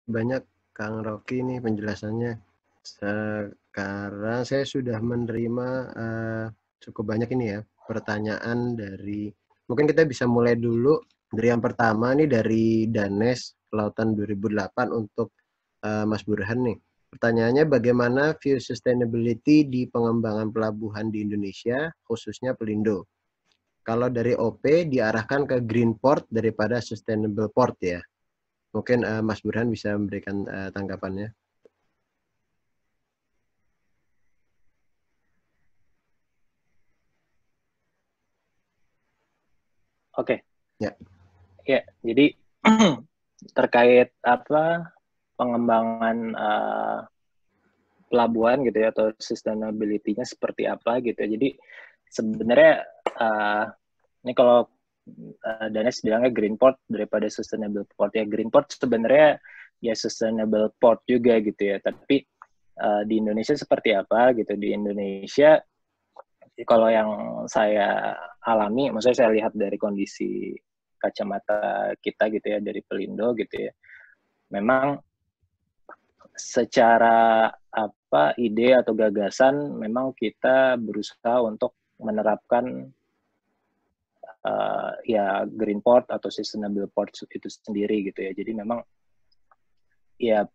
banyak Kang Rocky nih penjelasannya. Sekarang saya sudah menerima cukup banyak ini ya pertanyaan dari, mungkin kita bisa mulai dulu dari yang pertama nih dari Danes Kelautan 2008 untuk Mas Burhan nih. Pertanyaannya, bagaimana view sustainability di pengembangan pelabuhan di Indonesia, khususnya Pelindo? Kalau dari OP diarahkan ke green port daripada sustainable port ya. Mungkin Mas Burhan bisa memberikan tanggapannya. Oke. Ya. Ya, jadi terkait apa pengembangan pelabuhan gitu ya, atau sustainability-nya seperti apa gitu. Jadi sebenarnya ini kalau Danes bilangnya green port daripada sustainable port, ya green port sebenarnya ya sustainable port juga gitu ya. Tapi di Indonesia seperti apa gitu? Di Indonesia kalau yang saya alami, maksudnya saya lihat dari kondisi kacamata kita gitu ya, dari Pelindo gitu ya, memang secara apa ide atau gagasan memang kita berusaha untuk menerapkan ya green port atau sustainable port itu sendiri gitu ya. Jadi memang ya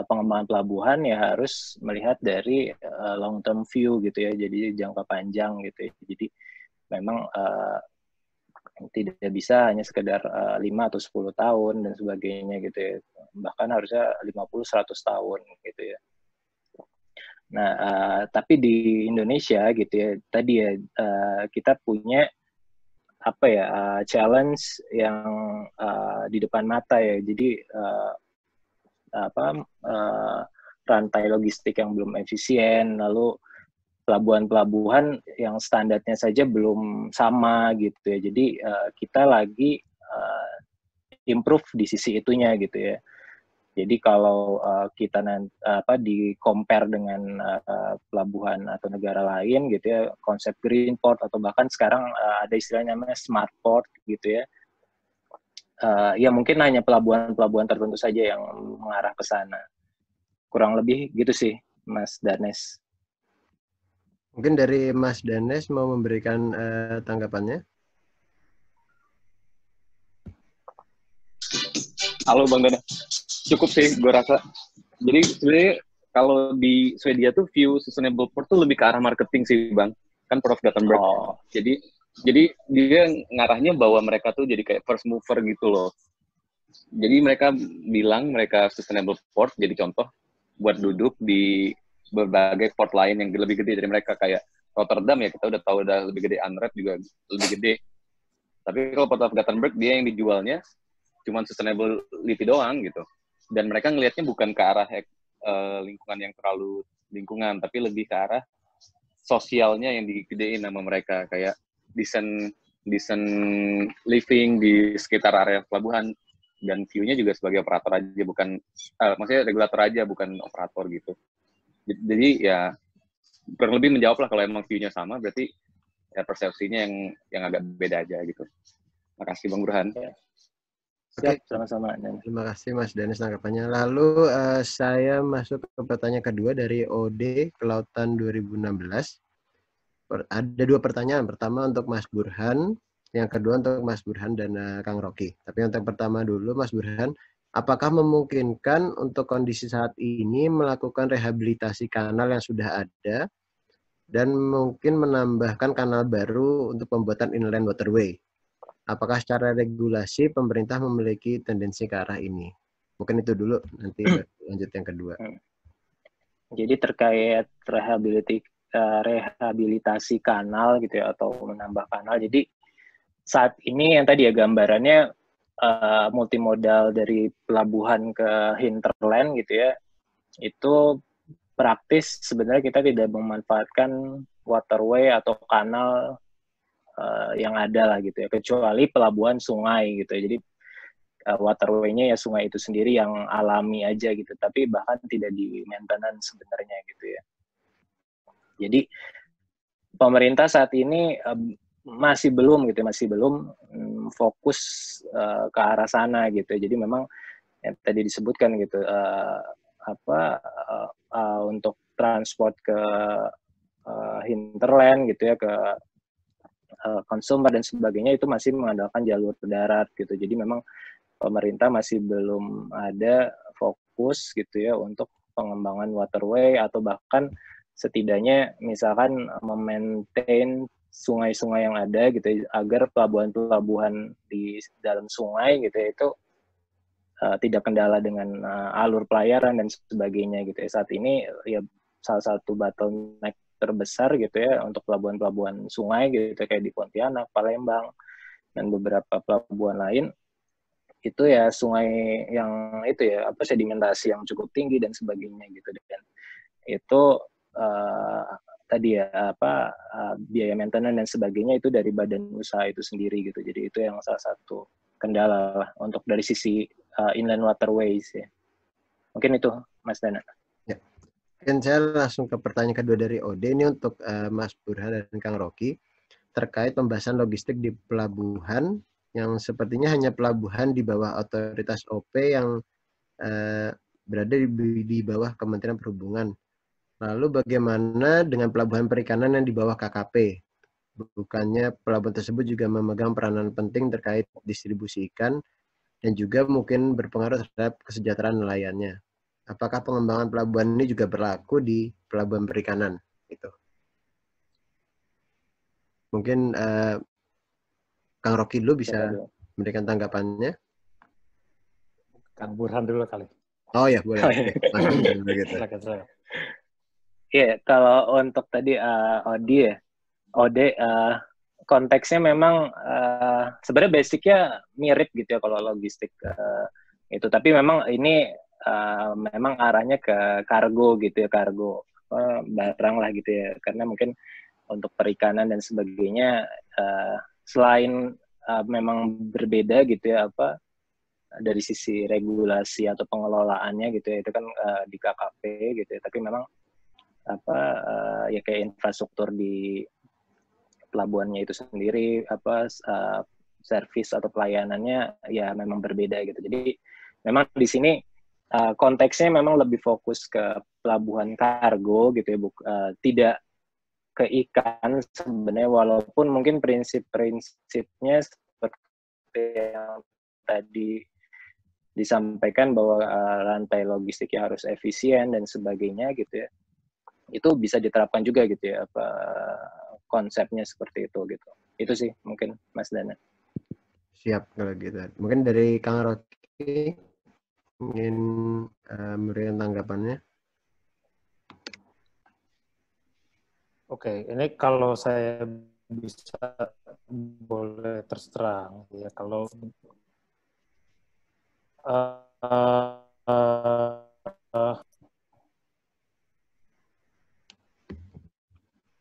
pengembangan pelabuhan ya harus melihat dari long term view gitu ya, jadi jangka panjang gitu ya. Jadi memang tidak bisa hanya sekedar 5 atau 10 tahun dan sebagainya gitu ya. Bahkan harusnya 50-100 tahun gitu ya. Nah, tapi di Indonesia gitu ya, tadi ya kita punya apa ya challenge yang di depan mata ya. Jadi rantai logistik yang belum efisien, lalu pelabuhan-pelabuhan yang standarnya saja belum sama gitu ya. Jadi kita lagi improve di sisi itunya gitu ya. Jadi kalau kita di compare dengan pelabuhan atau negara lain gitu ya, konsep green port atau bahkan sekarang ada istilahnya namanya smart port gitu ya. Ya mungkin hanya pelabuhan-pelabuhan tertentu saja yang mengarah ke sana. Kurang lebih gitu sih, Mas Danes. Mungkin dari Mas Danes mau memberikan tanggapannya. Halo Bang Danes. Cukup sih, gue rasa. Jadi sebenarnya kalau di Swedia tuh view sustainable port tuh lebih ke arah marketing sih Bang. Kan Prof. Gothenburg. Oh. Jadi dia ngarahnya bahwa mereka tuh jadi kayak first mover gitu loh. Jadi mereka bilang mereka sustainable port jadi contoh buat duduk di berbagai port lain yang lebih gede dari mereka, kayak Rotterdam ya kita udah tahu udah lebih gede, Antwerp juga lebih gede. Tapi kalau Port of Gothenburg dia yang dijualnya cuma sustainability doang gitu. Dan mereka ngelihatnya bukan ke arah lingkungan yang terlalu lingkungan, tapi lebih ke arah sosialnya yang digedein sama mereka, kayak desain living di sekitar area pelabuhan, dan view-nya juga sebagai operator aja, bukan maksudnya regulator aja, bukan operator gitu. Jadi ya kurang lebih menjawab lah, kalau emang view-nya sama berarti ya persepsinya yang agak beda aja gitu. Makasih Bang Burhan. Ya. Oke, sama-sama. Terima kasih Mas Danes tanggapannya. Lalu saya masuk ke pertanyaan kedua dari OD Kelautan 2016. Ada dua pertanyaan. Pertama untuk Mas Burhan, yang kedua untuk Mas Burhan dan Kang Rocky. Tapi untuk yang pertama dulu, Mas Burhan, apakah memungkinkan untuk kondisi saat ini melakukan rehabilitasi kanal yang sudah ada dan mungkin menambahkan kanal baru untuk pembuatan inland waterway? Apakah secara regulasi pemerintah memiliki tendensi ke arah ini? Mungkin itu dulu, nanti lanjut yang kedua. Jadi terkait rehabilitasi kanal gitu ya, atau menambah kanal. Jadi saat ini yang tadi ya gambarannya multimodal dari pelabuhan ke hinterland gitu ya, itu praktis sebenarnya kita tidak memanfaatkan waterway atau kanal yang ada lah gitu ya, kecuali pelabuhan sungai gitu ya. Jadi waterway-nya ya sungai itu sendiri yang alami aja gitu, tapi bahkan tidak di maintenance sebenarnya gitu ya. Jadi pemerintah saat ini masih belum fokus ke arah sana gitu. Jadi memang yang tadi disebutkan gitu, untuk transport ke hinterland gitu ya, ke consumer dan sebagainya, itu masih mengandalkan jalur darat gitu. Jadi memang pemerintah masih belum ada fokus gitu ya untuk pengembangan waterway, atau bahkan setidaknya misalkan memaintain sungai-sungai yang ada gitu ya, agar pelabuhan-pelabuhan di dalam sungai gitu ya, itu tidak kendala dengan alur pelayaran dan sebagainya gitu ya. Saat ini ya salah satu bottleneck terbesar gitu ya untuk pelabuhan-pelabuhan sungai gitu kayak di Pontianak, Palembang, dan beberapa pelabuhan lain, itu ya sungai yang itu ya sedimentasi yang cukup tinggi dan sebagainya gitu. Dan itu tadi ya biaya maintenance dan sebagainya itu dari badan usaha itu sendiri gitu. Jadi itu yang salah satu kendala lah untuk dari sisi inland waterways ya. Mungkin itu Mas Dana. Ya. Dan saya langsung ke pertanyaan kedua dari Ode, ini untuk Mas Burhan dan Kang Rocky terkait pembahasan logistik di pelabuhan yang sepertinya hanya pelabuhan di bawah otoritas OP yang berada di bawah Kementerian Perhubungan. Lalu bagaimana dengan pelabuhan perikanan yang di bawah KKP? Bukannya pelabuhan tersebut juga memegang peranan penting terkait distribusi ikan dan juga mungkin berpengaruh terhadap kesejahteraan nelayannya. Apakah pengembangan pelabuhan ini juga berlaku di pelabuhan perikanan? Gitu. Mungkin Kang Rocky dulu bisa memberikan tanggapannya. Kang Burhan dulu kali. Oh ya, boleh. Mas Burhan begitu. Iya, kalau untuk tadi Ode konteksnya memang sebenarnya basicnya mirip gitu ya kalau logistik itu, tapi memang ini memang arahnya ke kargo gitu ya, kargo barang lah gitu ya, karena mungkin untuk perikanan dan sebagainya selain memang berbeda gitu ya dari sisi regulasi atau pengelolaannya gitu ya, itu kan di KKP gitu ya, tapi memang ya kayak infrastruktur di pelabuhannya itu sendiri servis atau pelayanannya ya memang berbeda gitu. Jadi memang di sini konteksnya memang lebih fokus ke pelabuhan kargo gitu ya, tidak ke ikan sebenarnya, walaupun mungkin prinsip-prinsipnya seperti yang tadi disampaikan bahwa rantai logistiknya harus efisien dan sebagainya gitu ya. Itu bisa diterapkan juga gitu ya, konsepnya seperti itu gitu. Itu sih mungkin Mas Dana. Siap kalau gitu. Mungkin dari Kang Rocky ingin memberikan tanggapannya. Oke, ini kalau saya bisa boleh terus terang ya, kalau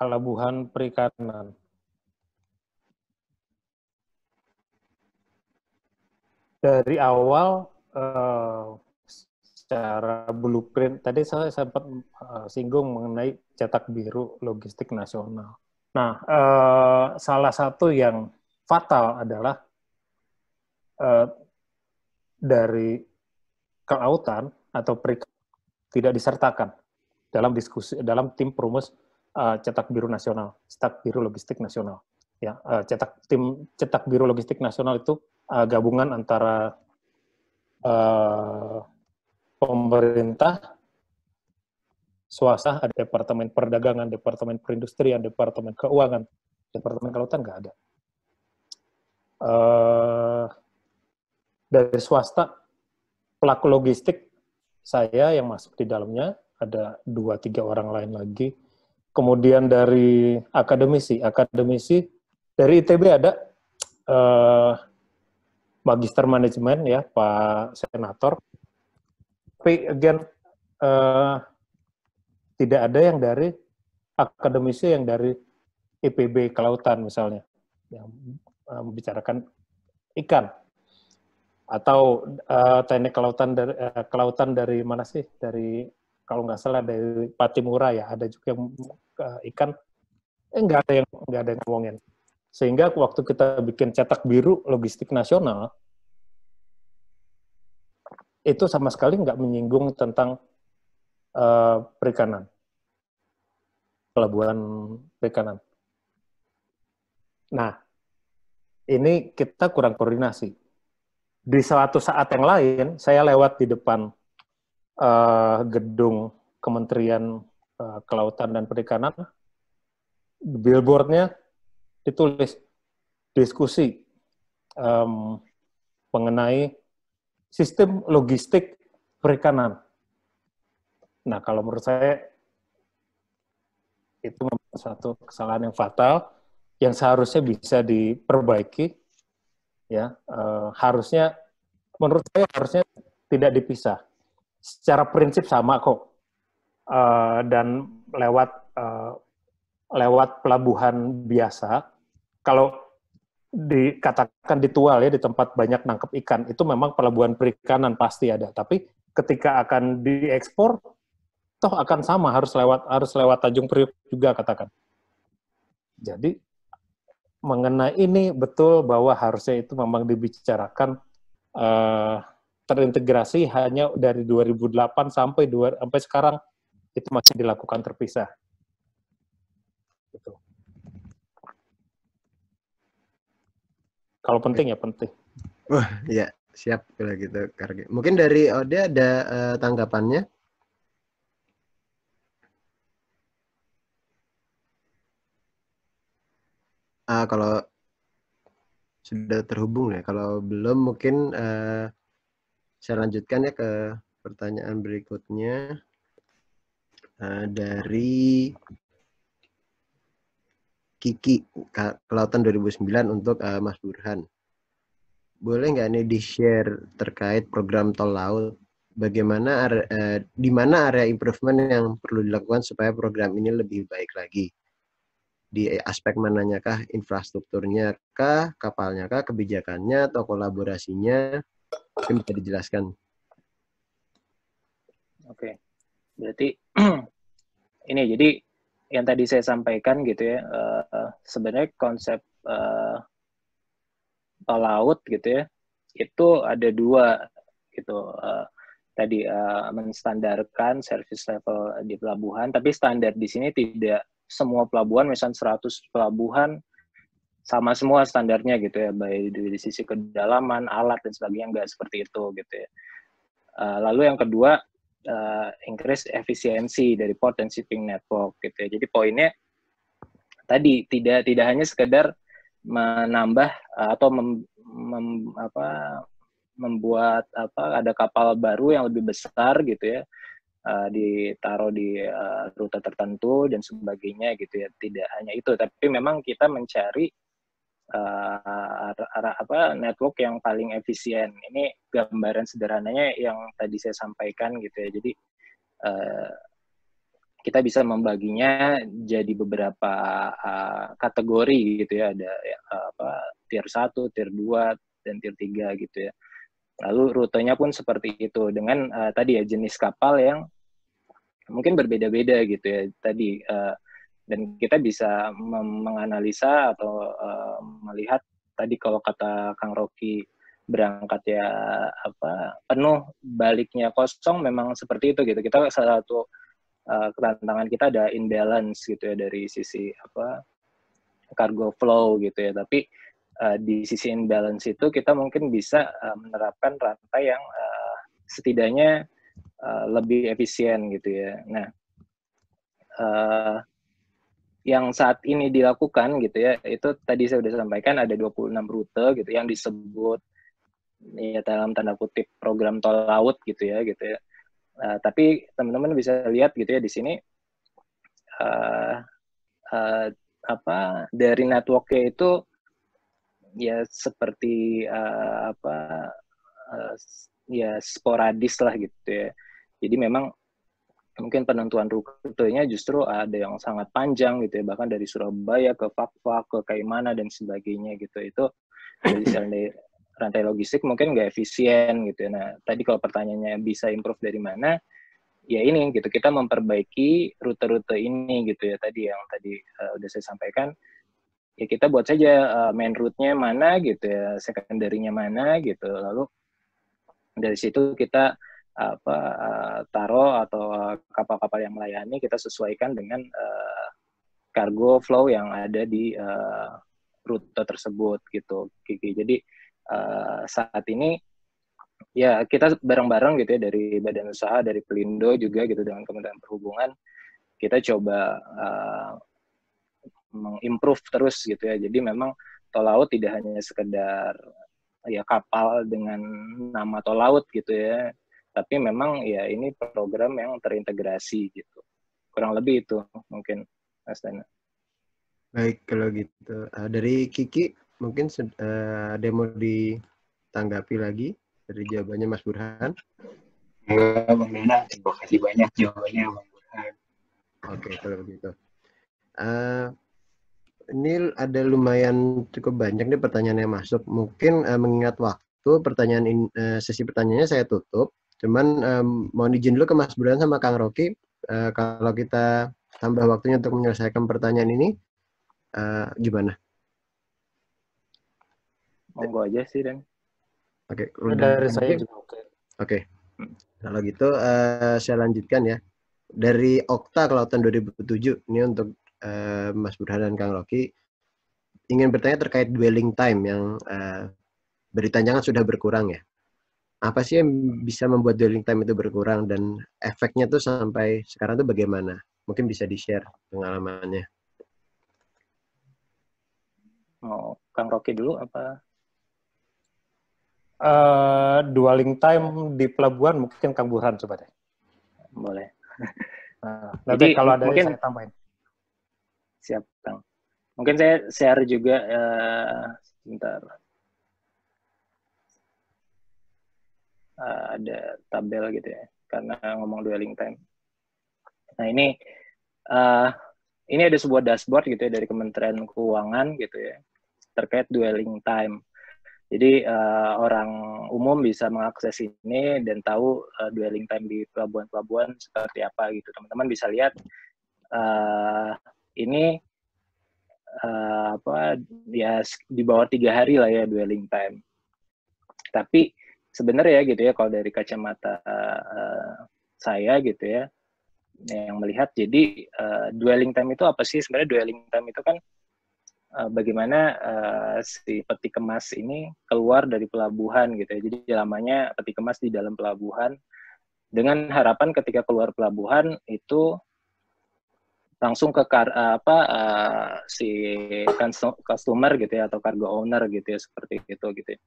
pelabuhan perikanan dari awal secara blueprint, tadi saya sempat singgung mengenai cetak biru logistik nasional. Nah, salah satu yang fatal adalah dari kelautan atau perikanan tidak disertakan dalam diskusi dalam tim perumus cetak biru nasional, cetak biru logistik nasional. Ya, tim cetak biru logistik nasional itu gabungan antara pemerintah, swasta, ada departemen perdagangan, departemen perindustrian, departemen keuangan, departemen kelautan nggak ada. Dari swasta, pelaku logistik saya yang masuk di dalamnya, ada 2-3 orang lain lagi. Kemudian dari akademisi dari ITB ada Magister Manajemen ya Pak Senator. Tapi again tidak ada yang dari akademisi yang dari IPB Kelautan misalnya yang membicarakan ikan, atau teknik kelautan dari mana sih, dari kalau nggak salah dari Patimura ya, ada juga yang ikan, nggak ada yang ngomongin. Sehingga waktu kita bikin cetak biru logistik nasional, itu sama sekali nggak menyinggung tentang perikanan, pelabuhan perikanan. Nah, ini kita kurang koordinasi. Di suatu saat yang lain, saya lewat di depan gedung Kementerian Kelautan dan Perikanan, billboardnya ditulis diskusi mengenai sistem logistik perikanan. Nah, kalau menurut saya itu satu kesalahan yang fatal yang seharusnya bisa diperbaiki. Ya, harusnya menurut saya harusnya tidak dipisah. Secara prinsip sama kok, dan lewat pelabuhan biasa. Kalau dikatakan ditual ya di tempat banyak nangkep ikan, itu memang pelabuhan perikanan pasti ada. Tapi ketika akan diekspor, toh akan sama harus lewat Tanjung Priok juga katakan. Jadi mengenai ini betul bahwa harusnya itu memang dibicarakan terintegrasi hanya dari 2008 sampai sekarang itu masih dilakukan terpisah. Gitu. Kalau penting ya penting. Wah, ya siap kalau gitu, Karge. Mungkin dari Ode ada tanggapannya? Kalau sudah terhubung ya, kalau belum mungkin saya lanjutkan ya ke pertanyaan berikutnya dari Kiki, Kelautan 2009 untuk Mas Burhan. Boleh nggak nih di-share terkait program tol laut? Bagaimana di mana area improvement yang perlu dilakukan supaya program ini lebih baik lagi? Di aspek mananya kah? Infrastrukturnya kah? Kapalnya kah? Kebijakannya atau kolaborasinya? Mungkin bisa dijelaskan. Oke. Berarti ini jadi yang tadi saya sampaikan gitu ya, sebenarnya konsep tol laut gitu ya, itu ada dua gitu. Tadi menstandarkan service level di pelabuhan, tapi standar di sini tidak semua pelabuhan, misalnya 100 pelabuhan sama semua standarnya gitu ya, baik dari sisi kedalaman, alat dan sebagainya, nggak seperti itu gitu ya. Lalu yang kedua, increase efisiensi dari port and shipping network gitu ya. Jadi poinnya tadi tidak hanya sekedar menambah atau membuat ada kapal baru yang lebih besar gitu ya, ditaruh di rute tertentu dan sebagainya gitu ya. Tidak hanya itu, tapi memang kita mencari network yang paling efisien. Ini gambaran sederhananya yang tadi saya sampaikan gitu ya. Jadi kita bisa membaginya jadi beberapa kategori gitu ya. Ada tier 1, tier 2, dan tier 3 gitu ya. Lalu rutenya pun seperti itu dengan tadi ya jenis kapal yang mungkin berbeda-beda gitu ya tadi, dan kita bisa menganalisa atau melihat tadi kalau kata Kang Rocky berangkat ya penuh baliknya kosong, memang seperti itu gitu. Kita salah satu tantangan kita ada imbalance gitu ya dari sisi cargo flow gitu ya, tapi di sisi imbalance itu kita mungkin bisa menerapkan rantai yang setidaknya lebih efisien gitu ya. Nah, yang saat ini dilakukan gitu ya, itu tadi saya sudah sampaikan ada 26 rute gitu yang disebut ya dalam tanda kutip program tol laut gitu ya. Tapi teman-teman bisa lihat gitu ya di sini dari networknya itu ya seperti ya sporadis lah gitu ya. Jadi memang mungkin penentuan rutenya justru ada yang sangat panjang gitu ya, bahkan dari Surabaya ke Fakfak ke Kaimana dan sebagainya gitu. Itu dari rantai logistik mungkin nggak efisien gitu ya. Nah, tadi kalau pertanyaannya bisa improve dari mana, ya ini gitu, kita memperbaiki rute-rute ini gitu ya, tadi yang tadi udah saya sampaikan. Ya kita buat saja main route-nya mana gitu ya, secondary-nya mana gitu, lalu Dari situ kita taruh atau kapal-kapal yang melayani kita sesuaikan dengan cargo flow yang ada di rute tersebut gitu, Kiki. Jadi saat ini ya kita bareng-bareng gitu ya dari badan usaha, dari Pelindo juga gitu dengan Kementerian Perhubungan, kita coba mengimprove terus gitu ya. Jadi memang tol laut tidak hanya sekedar ya kapal dengan nama tol laut gitu ya, tapi memang ya ini program yang terintegrasi gitu. Kurang lebih itu mungkin, Mas Dana. Baik, kalau gitu. Dari Kiki, mungkin ada yang mau ditanggapi lagi dari jawabannya Mas Burhan? Enggak, Bang Dana. Terima kasih banyak jawabannya, Bang Burhan. Oke, kalau begitu. Ini ada lumayan cukup banyak nih pertanyaan yang masuk. Mungkin mengingat waktu, sesi pertanyaannya saya tutup. Cuman mohon izin dulu ke Mas Burhan sama Kang Rocky. Kalau kita tambah waktunya untuk menyelesaikan pertanyaan ini, gimana? Monggo aja sih, Dan. Oke, Dari saya juga oke. Oke. Kalau gitu saya lanjutkan ya. Dari Okta Kelautan 2007, ini untuk Mas Burhan dan Kang Rocky, ingin bertanya terkait dwelling time yang berditanyakan sudah berkurang ya. Apa sih yang bisa membuat dwelling time itu berkurang dan efeknya tuh sampai sekarang tuh bagaimana? Mungkin bisa di-share pengalamannya. Mau Kang Rocky dulu apa? Dwelling time di pelabuhan mungkin Kang Burhan coba deh. Boleh. Nah, Jadi nanti kalau ada mungkin saya tambahin. siap, Kang. Mungkin saya share juga sebentar. Ada tabel gitu ya, karena ngomong dwelling time. Nah ini ada sebuah dashboard gitu ya dari Kementerian Keuangan gitu ya terkait dwelling time. Jadi orang umum bisa mengakses ini dan tahu dwelling time di pelabuhan-pelabuhan seperti apa gitu. Teman-teman bisa lihat ini ya di bawah 3 hari lah ya dwelling time. Tapi sebenarnya gitu ya kalau dari kacamata saya gitu ya yang melihat, jadi dwelling time itu apa sih? Sebenarnya dwelling time itu kan bagaimana si peti kemas ini keluar dari pelabuhan gitu ya. Jadi lamanya peti kemas di dalam pelabuhan dengan harapan ketika keluar pelabuhan itu langsung ke si customer gitu ya atau cargo owner gitu ya, seperti itu gitu ya.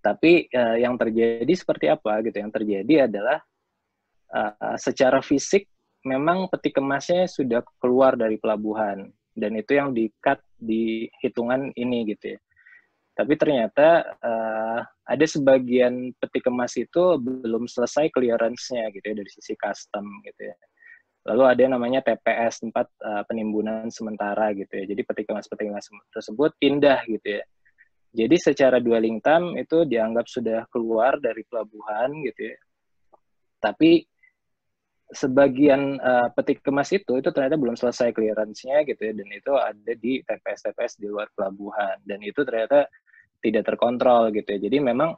Tapi yang terjadi seperti apa gitu? Yang terjadi adalah secara fisik memang peti kemasnya sudah keluar dari pelabuhan dan itu yang di-cut di hitungan ini gitu ya. Tapi ternyata ada sebagian peti kemas itu belum selesai clearance-nya gitu ya dari sisi custom gitu ya. Lalu ada yang namanya TPS, tempat penimbunan sementara gitu ya. Jadi peti kemas tersebut pindah gitu ya. Jadi secara dwelling time itu dianggap sudah keluar dari pelabuhan gitu ya. Tapi sebagian peti kemas itu ternyata belum selesai clearance-nya gitu ya, dan itu ada di TPS-TPS di luar pelabuhan, dan itu ternyata tidak terkontrol gitu ya. Jadi memang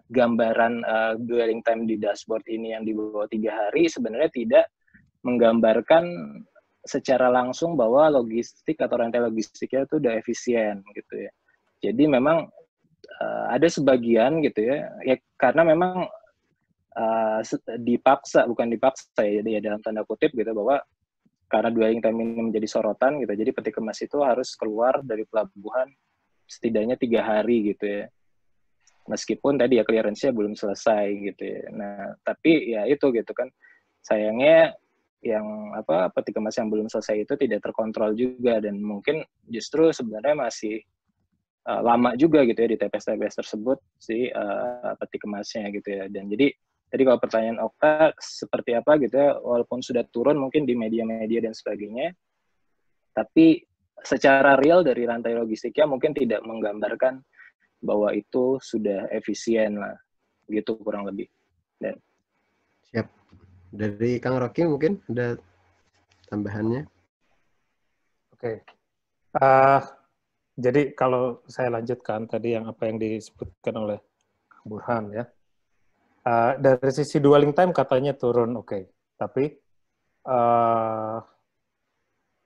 gambaran dwelling time di dashboard ini yang di bawah 3 hari sebenarnya tidak menggambarkan secara langsung bahwa logistik atau rantai logistiknya itu udah efisien gitu ya. Jadi memang ada sebagian gitu ya karena memang bukan dipaksa ya, jadi ya dalam tanda kutip gitu, bahwa karena dwelling time ini menjadi sorotan gitu, jadi peti kemas itu harus keluar dari pelabuhan setidaknya 3 hari gitu ya, meskipun tadi ya clearance-nya belum selesai gitu ya. Nah tapi ya itu gitu kan, sayangnya yang peti kemas yang belum selesai itu tidak terkontrol juga, dan mungkin justru sebenarnya masih lama juga gitu ya di TPS-TPS tersebut si peti kemasnya gitu ya. Dan jadi kalau pertanyaan Okta seperti apa gitu ya, walaupun sudah turun mungkin di media-media dan sebagainya, tapi secara real dari rantai logistiknya mungkin tidak menggambarkan bahwa itu sudah efisien lah, gitu kurang lebih. Dan siap. Dari Kang Rocky mungkin ada tambahannya? Oke. Jadi kalau saya lanjutkan tadi apa yang disebutkan oleh Burhan ya. Dari sisi dwelling time katanya turun, oke. Tapi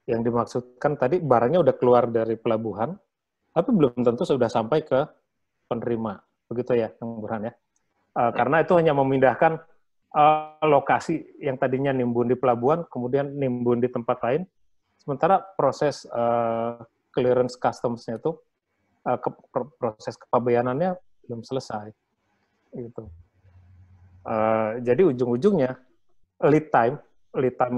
yang dimaksudkan tadi barangnya udah keluar dari pelabuhan, tapi belum tentu sudah sampai ke penerima. Begitu ya, Kang Burhan ya. Karena itu hanya memindahkan lokasi yang tadinya nimbun di pelabuhan, kemudian nimbun di tempat lain, sementara proses clearance customs-nya itu, proses kepabeanannya belum selesai. Gitu. Jadi ujung-ujungnya lead time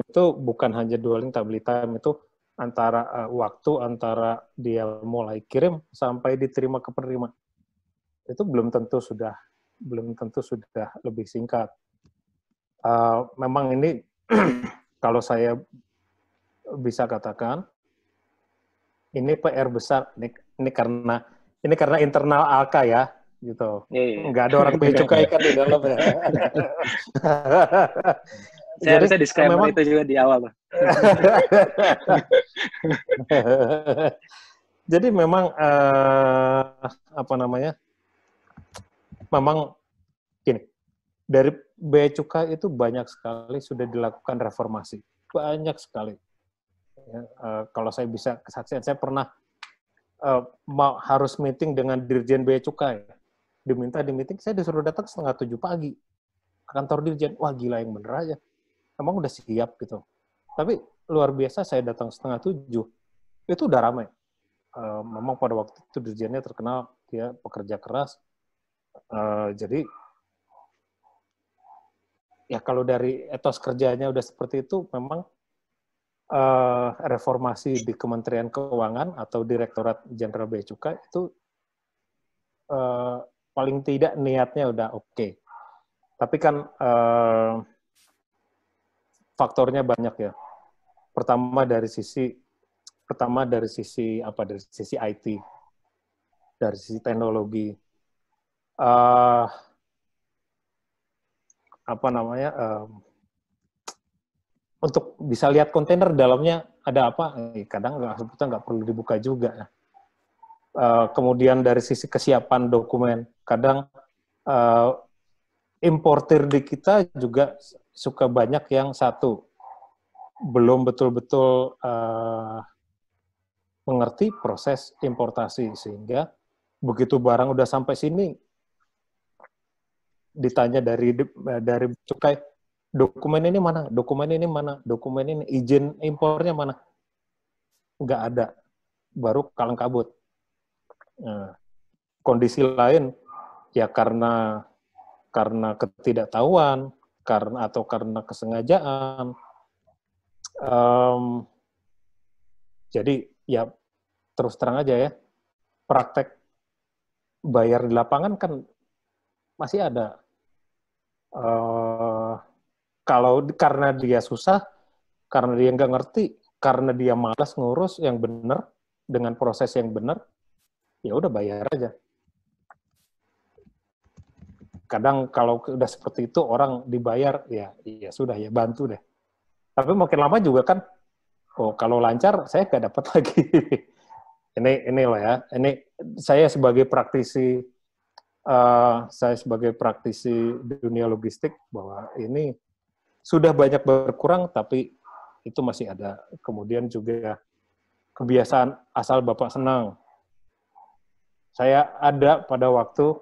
itu bukan hanya dwelling time, lead time itu antara waktu antara dia mulai kirim sampai diterima ke penerima. Itu belum tentu sudah lebih singkat. Memang ini kalau saya bisa katakan ini PR besar. Ini karena internal Alka ya, gitu. Nggak ada orang bea cukai kan di dalam ya. Saya bisa disclaimer memang, itu juga di awal. Jadi memang memang gini, dari bea cukai itu banyak sekali sudah dilakukan reformasi, banyak sekali. Ya, kalau saya bisa kesaksian, saya pernah harus meeting dengan Dirjen Bea Cukai, diminta di meeting, saya disuruh datang 6:30 pagi ke kantor Dirjen. Wah gila yang bener aja, emang udah siap gitu. Tapi luar biasa, saya datang 6:30, itu udah ramai. Memang pada waktu itu Dirjennya terkenal dia pekerja keras. Jadi ya kalau dari etos kerjanya udah seperti itu, memang reformasi di Kementerian Keuangan atau Direktorat Jenderal Bea Cukai itu paling tidak niatnya udah oke. Tapi kan faktornya banyak ya. Pertama dari sisi IT, dari sisi teknologi. Untuk bisa lihat kontainer dalamnya ada apa, kadang nggak perlu dibuka juga. Kemudian dari sisi kesiapan dokumen, kadang importir di kita juga suka banyak yang satu, belum betul-betul mengerti proses importasi, sehingga begitu barang udah sampai sini, ditanya dari cukai, dokumen ini mana, izin impornya mana, nggak ada, baru kalang kabut. Nah, kondisi lain ya karena ketidaktahuan, karena kesengajaan. Jadi ya terus terang aja ya, praktek bayar di lapangan kan masih ada. Kalau karena dia susah, karena dia nggak ngerti, karena dia malas ngurus yang benar dengan proses yang benar, ya udah bayar aja. Kadang kalau udah seperti itu orang dibayar, ya sudah ya bantu deh. Tapi makin lama juga kan, kalau lancar saya nggak dapat lagi. ini loh ya, ini saya sebagai praktisi di dunia logistik, bahwa ini sudah banyak berkurang, tapi itu masih ada. Kemudian juga kebiasaan asal Bapak senang. Saya ada pada waktu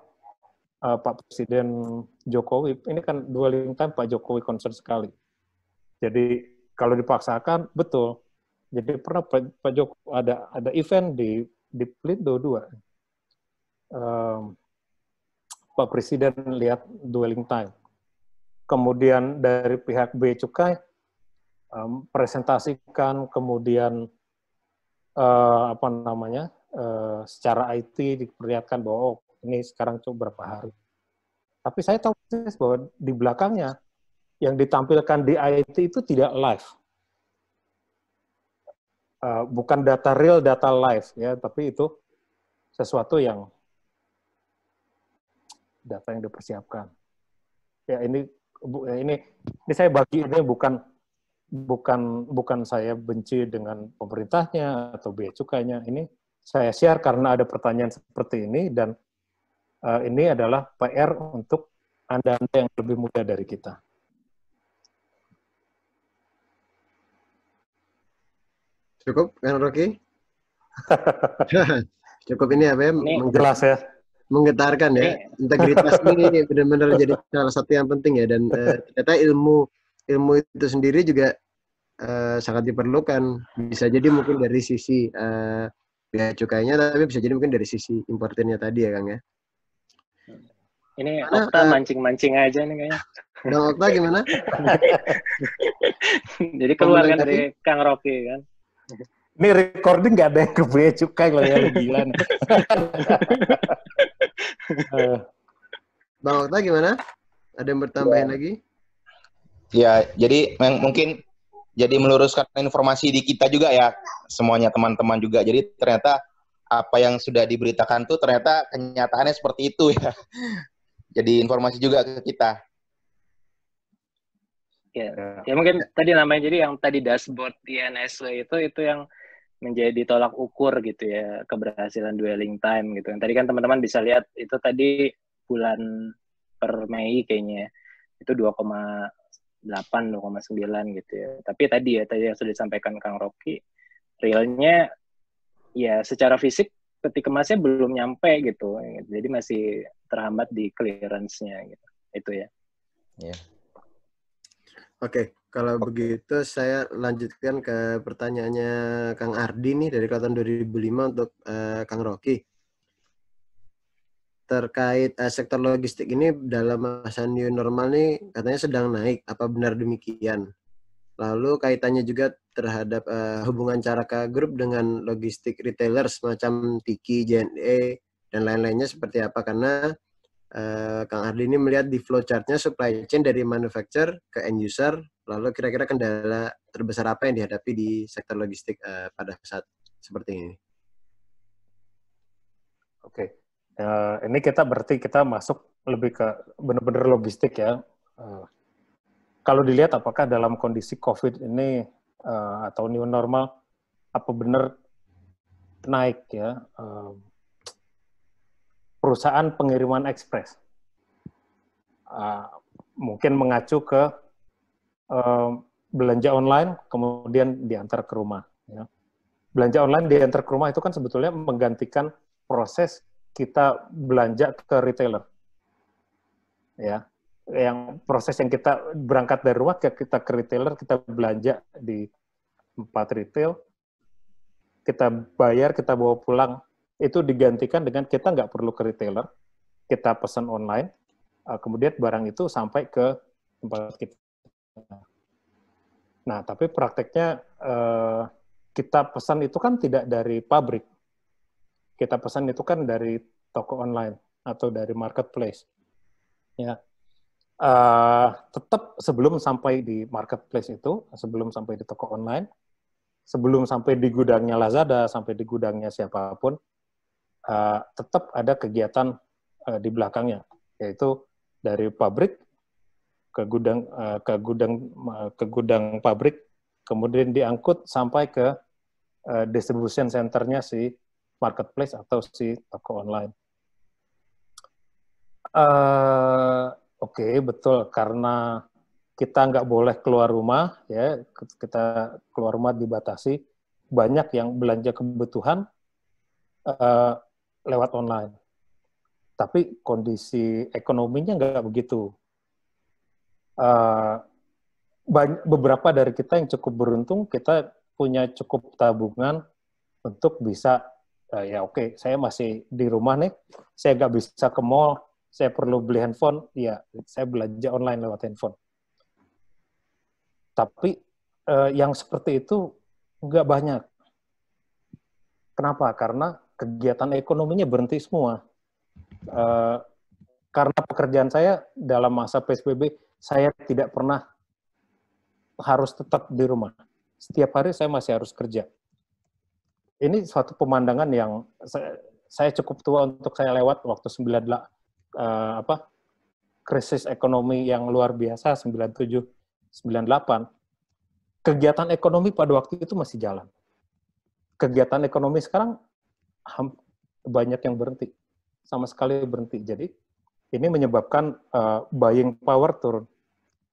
Pak Presiden Jokowi, ini kan dwelling time Pak Jokowi concern sekali. Jadi kalau dipaksakan, betul. Jadi pernah Pak Jokowi ada event di Pelindo 2. Pak Presiden lihat dwelling time. Kemudian dari pihak Bea Cukai presentasikan, kemudian secara IT diperlihatkan bahwa ini sekarang coba berapa hari. Tapi saya tahu bahwa di belakangnya yang ditampilkan di IT itu tidak live. Bukan data real, data live ya, tapi itu sesuatu yang data yang dipersiapkan. Ya ini saya bagi, ini bukan saya benci dengan pemerintahnya atau bea cukainya. Ini saya share karena ada pertanyaan seperti ini, dan ini adalah PR untuk Anda-Anda yang lebih muda dari kita. Cukup kan Rocky? Cukup ini apa ya? Ini Jelas ya. Menggetarkan ya. Integritas ini benar-benar jadi salah satu yang penting ya, dan ternyata ilmu itu sendiri juga sangat diperlukan. Bisa jadi mungkin dari sisi biaya cukainya, tapi bisa jadi mungkin dari sisi importernya tadi ya Kang ya. Ini Okta mancing-mancing aja nih kayaknya. Bang Okta gimana? Jadi keluar kan dari Kang Rocky kan. Ini recording nggak ada yang ke bea cukai loh ya, gila nih. Bang Okta gimana? Ada yang bertambahin lagi? Ya, jadi mungkin jadi meluruskan informasi di kita juga ya, semuanya teman-teman juga. Jadi ternyata apa yang sudah diberitakan tuh ternyata kenyataannya seperti itu ya. Jadi informasi juga ke kita. Ya mungkin tadi namanya, jadi yang tadi dashboard INSW itu yang menjadi tolak ukur gitu ya keberhasilan dwelling time gitu. Yang tadi kan teman-teman bisa lihat itu tadi bulan per Mei kayaknya itu 2,8 2,9 gitu ya. Tapi tadi yang sudah disampaikan Kang Rocky, realnya ya secara fisik peti kemasnya belum nyampe gitu. Jadi masih terhambat di clearance-nya gitu. Itu ya. Yeah. Oke, kalau begitu saya lanjutkan ke pertanyaannya Kang Ardi nih dari tahun 2005 untuk Kang Rocky. Terkait sektor logistik ini dalam masa new normal nih katanya sedang naik. Apa benar demikian? Lalu kaitannya juga terhadap hubungan Caraka Group dengan logistik retailer semacam Tiki, JNE, dan lain-lainnya seperti apa? Karena Kang Ardi ini melihat di flowchart-nya supply chain dari manufacturer ke end user, lalu kira-kira kendala terbesar apa yang dihadapi di sektor logistik pada saat seperti ini? Oke, ini berarti kita masuk lebih ke benar-benar logistik ya. Kalau dilihat apakah dalam kondisi COVID ini atau new normal, apa benar naik ya perusahaan pengiriman ekspres. Mungkin mengacu ke belanja online, kemudian diantar ke rumah. Ya. Belanja online diantar ke rumah itu kan sebetulnya menggantikan proses kita belanja ke retailer. Ya, yang proses yang kita berangkat dari rumah, kita ke retailer, kita belanja di tempat retail, kita bayar, kita bawa pulang, itu digantikan dengan kita nggak perlu ke retailer, kita pesan online, kemudian barang itu sampai ke tempat kita. Nah, tapi prakteknya kita pesan itu kan tidak dari pabrik. Kita pesan itu kan dari toko online atau dari marketplace. Ya, tetap sebelum sampai di marketplace itu, sebelum sampai di toko online, sebelum sampai di gudangnya Lazada, sampai di gudangnya siapapun, tetap ada kegiatan di belakangnya, yaitu dari pabrik ke gudang pabrik, kemudian diangkut sampai ke distribution centernya si marketplace atau si toko online. Oke, betul, karena kita nggak boleh keluar rumah, ya, kita keluar rumah dibatasi, banyak yang belanja kebutuhan lewat online. Tapi kondisi ekonominya nggak begitu. Beberapa dari kita yang cukup beruntung, kita punya cukup tabungan untuk bisa, ya oke, saya masih di rumah nih, saya nggak bisa ke mall, saya perlu beli handphone, ya saya belanja online lewat handphone. Tapi yang seperti itu nggak banyak. Kenapa? Karena kegiatan ekonominya berhenti semua. Karena pekerjaan saya dalam masa PSBB, saya tidak pernah harus tetap di rumah. Setiap hari saya masih harus kerja. Ini suatu pemandangan yang saya cukup tua untuk saya lewat waktu krisis ekonomi yang luar biasa 97, 98. Kegiatan ekonomi pada waktu itu masih jalan. Kegiatan ekonomi sekarang banyak yang berhenti. sama sekali berhenti. Jadi ini menyebabkan buying power turun.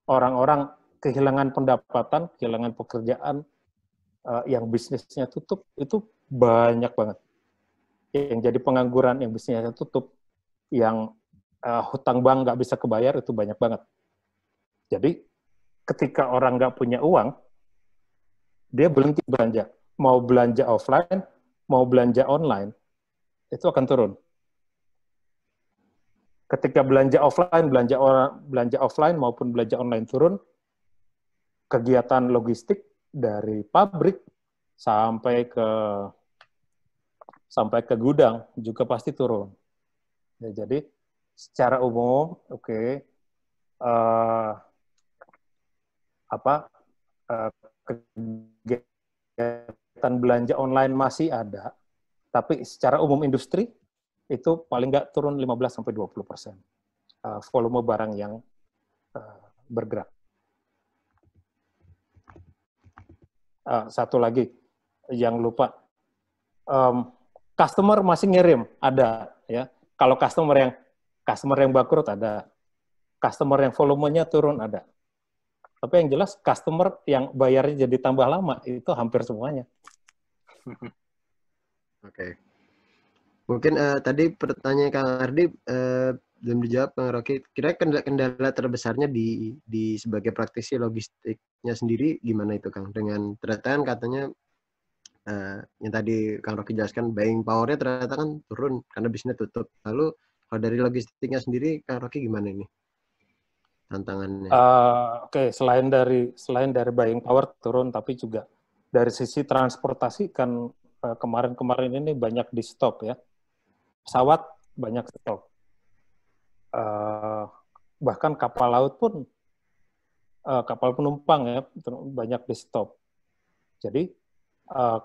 Orang-orang kehilangan pendapatan, kehilangan pekerjaan, yang bisnisnya tutup itu banyak banget. Yang jadi pengangguran, yang bisnisnya tutup, yang hutang bank nggak bisa kebayar itu banyak banget. Jadi ketika orang nggak punya uang, dia berhenti belanja. Mau belanja offline, mau belanja online, itu akan turun. Ketika belanja offline maupun belanja online turun, kegiatan logistik dari pabrik sampai ke gudang juga pasti turun. Ya, jadi secara umum, kegiatan belanja online masih ada, tapi secara umum industri itu paling nggak turun 15-20% volume barang yang bergerak. Satu lagi yang lupa, customer masih ngirim, ada ya. Kalau customer yang bangkrut ada, customer yang volumenya turun ada. Tapi yang jelas customer yang bayarnya jadi tambah lama itu hampir semuanya. Oke. Mungkin tadi pertanyaan Kang Ardi belum dijawab, Kang Rocky. Kira kendala terbesarnya di sebagai praktisi logistiknya sendiri gimana itu, Kang? Dengan ternyata katanya yang tadi Kang Rocky jelaskan, buying power-nya ternyata kan turun karena bisnisnya tutup. Lalu kalau dari logistiknya sendiri, Kang Rocky gimana ini tantangannya? Selain dari buying power turun, tapi juga dari sisi transportasi kan kemarin-kemarin ini banyak di stop ya. Pesawat banyak stop. Bahkan kapal laut pun, kapal penumpang ya, banyak di stop. Jadi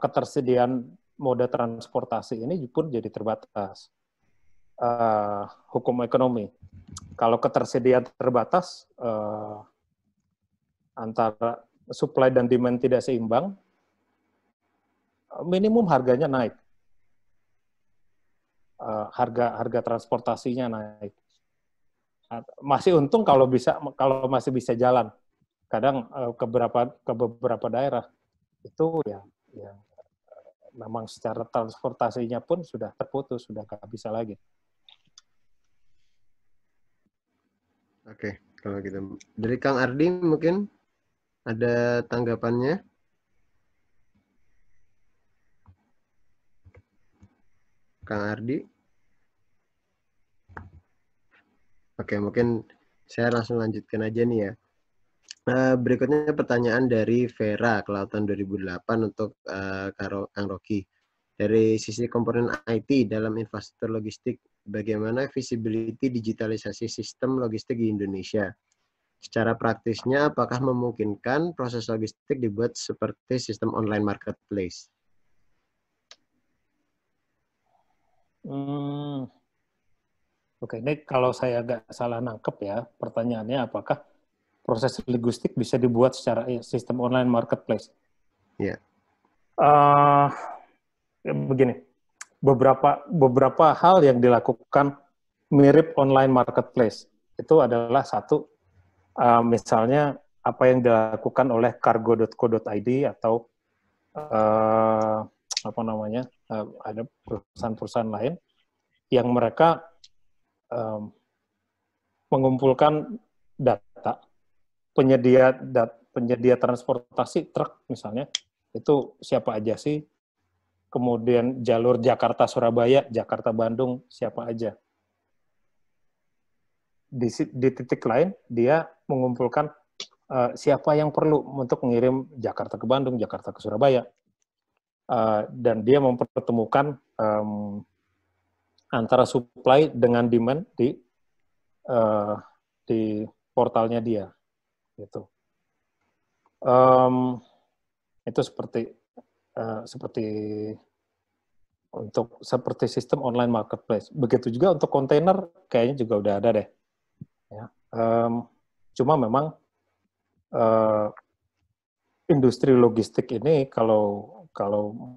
ketersediaan moda transportasi ini pun jadi terbatas. Hukum ekonomi. Kalau ketersediaan terbatas, antara supply dan demand tidak seimbang, minimum harganya naik. Harga transportasinya naik. Masih untung kalau masih bisa jalan. Kadang ke beberapa daerah itu ya memang secara transportasinya pun sudah terputus, sudah nggak bisa lagi. Oke, kalau gitu. Dari Kang Ardi mungkin ada tanggapannya? Kang Ardi? Oke, mungkin saya langsung lanjutkan aja nih ya. Berikutnya pertanyaan dari Vera, Kelautan 2008 untuk Kang Rocky. Dari sisi komponen IT dalam infrastruktur logistik, bagaimana visibility digitalisasi sistem logistik di Indonesia? Secara praktisnya, apakah memungkinkan proses logistik dibuat seperti sistem online marketplace? Oke, ini kalau saya agak salah nangkep ya, pertanyaannya apakah proses logistik bisa dibuat secara sistem online marketplace? Iya. Begini, beberapa hal yang dilakukan mirip online marketplace itu adalah satu, misalnya apa yang dilakukan oleh cargo.co.id atau ada perusahaan-perusahaan lain yang mereka mengumpulkan data penyedia transportasi truk misalnya, itu siapa aja sih, kemudian jalur Jakarta-Surabaya, Jakarta-Bandung, siapa aja. Di titik lain, dia mengumpulkan siapa yang perlu untuk mengirim Jakarta ke Bandung, Jakarta ke Surabaya. Dan dia mempertemukan antara supply dengan demand di portalnya dia. Gitu. Itu seperti sistem online marketplace. Begitu juga untuk kontainer, kayaknya juga udah ada deh. Ya. Cuma memang industri logistik ini kalau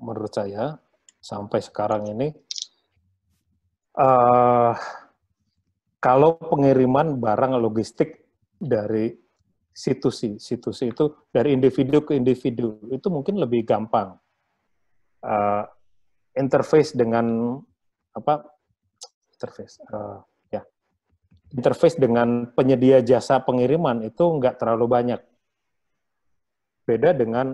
menurut saya sampai sekarang ini Kalau pengiriman barang logistik dari situsi itu dari individu ke individu itu mungkin lebih gampang. Interface dengan interface dengan penyedia jasa pengiriman itu nggak terlalu banyak. Beda dengan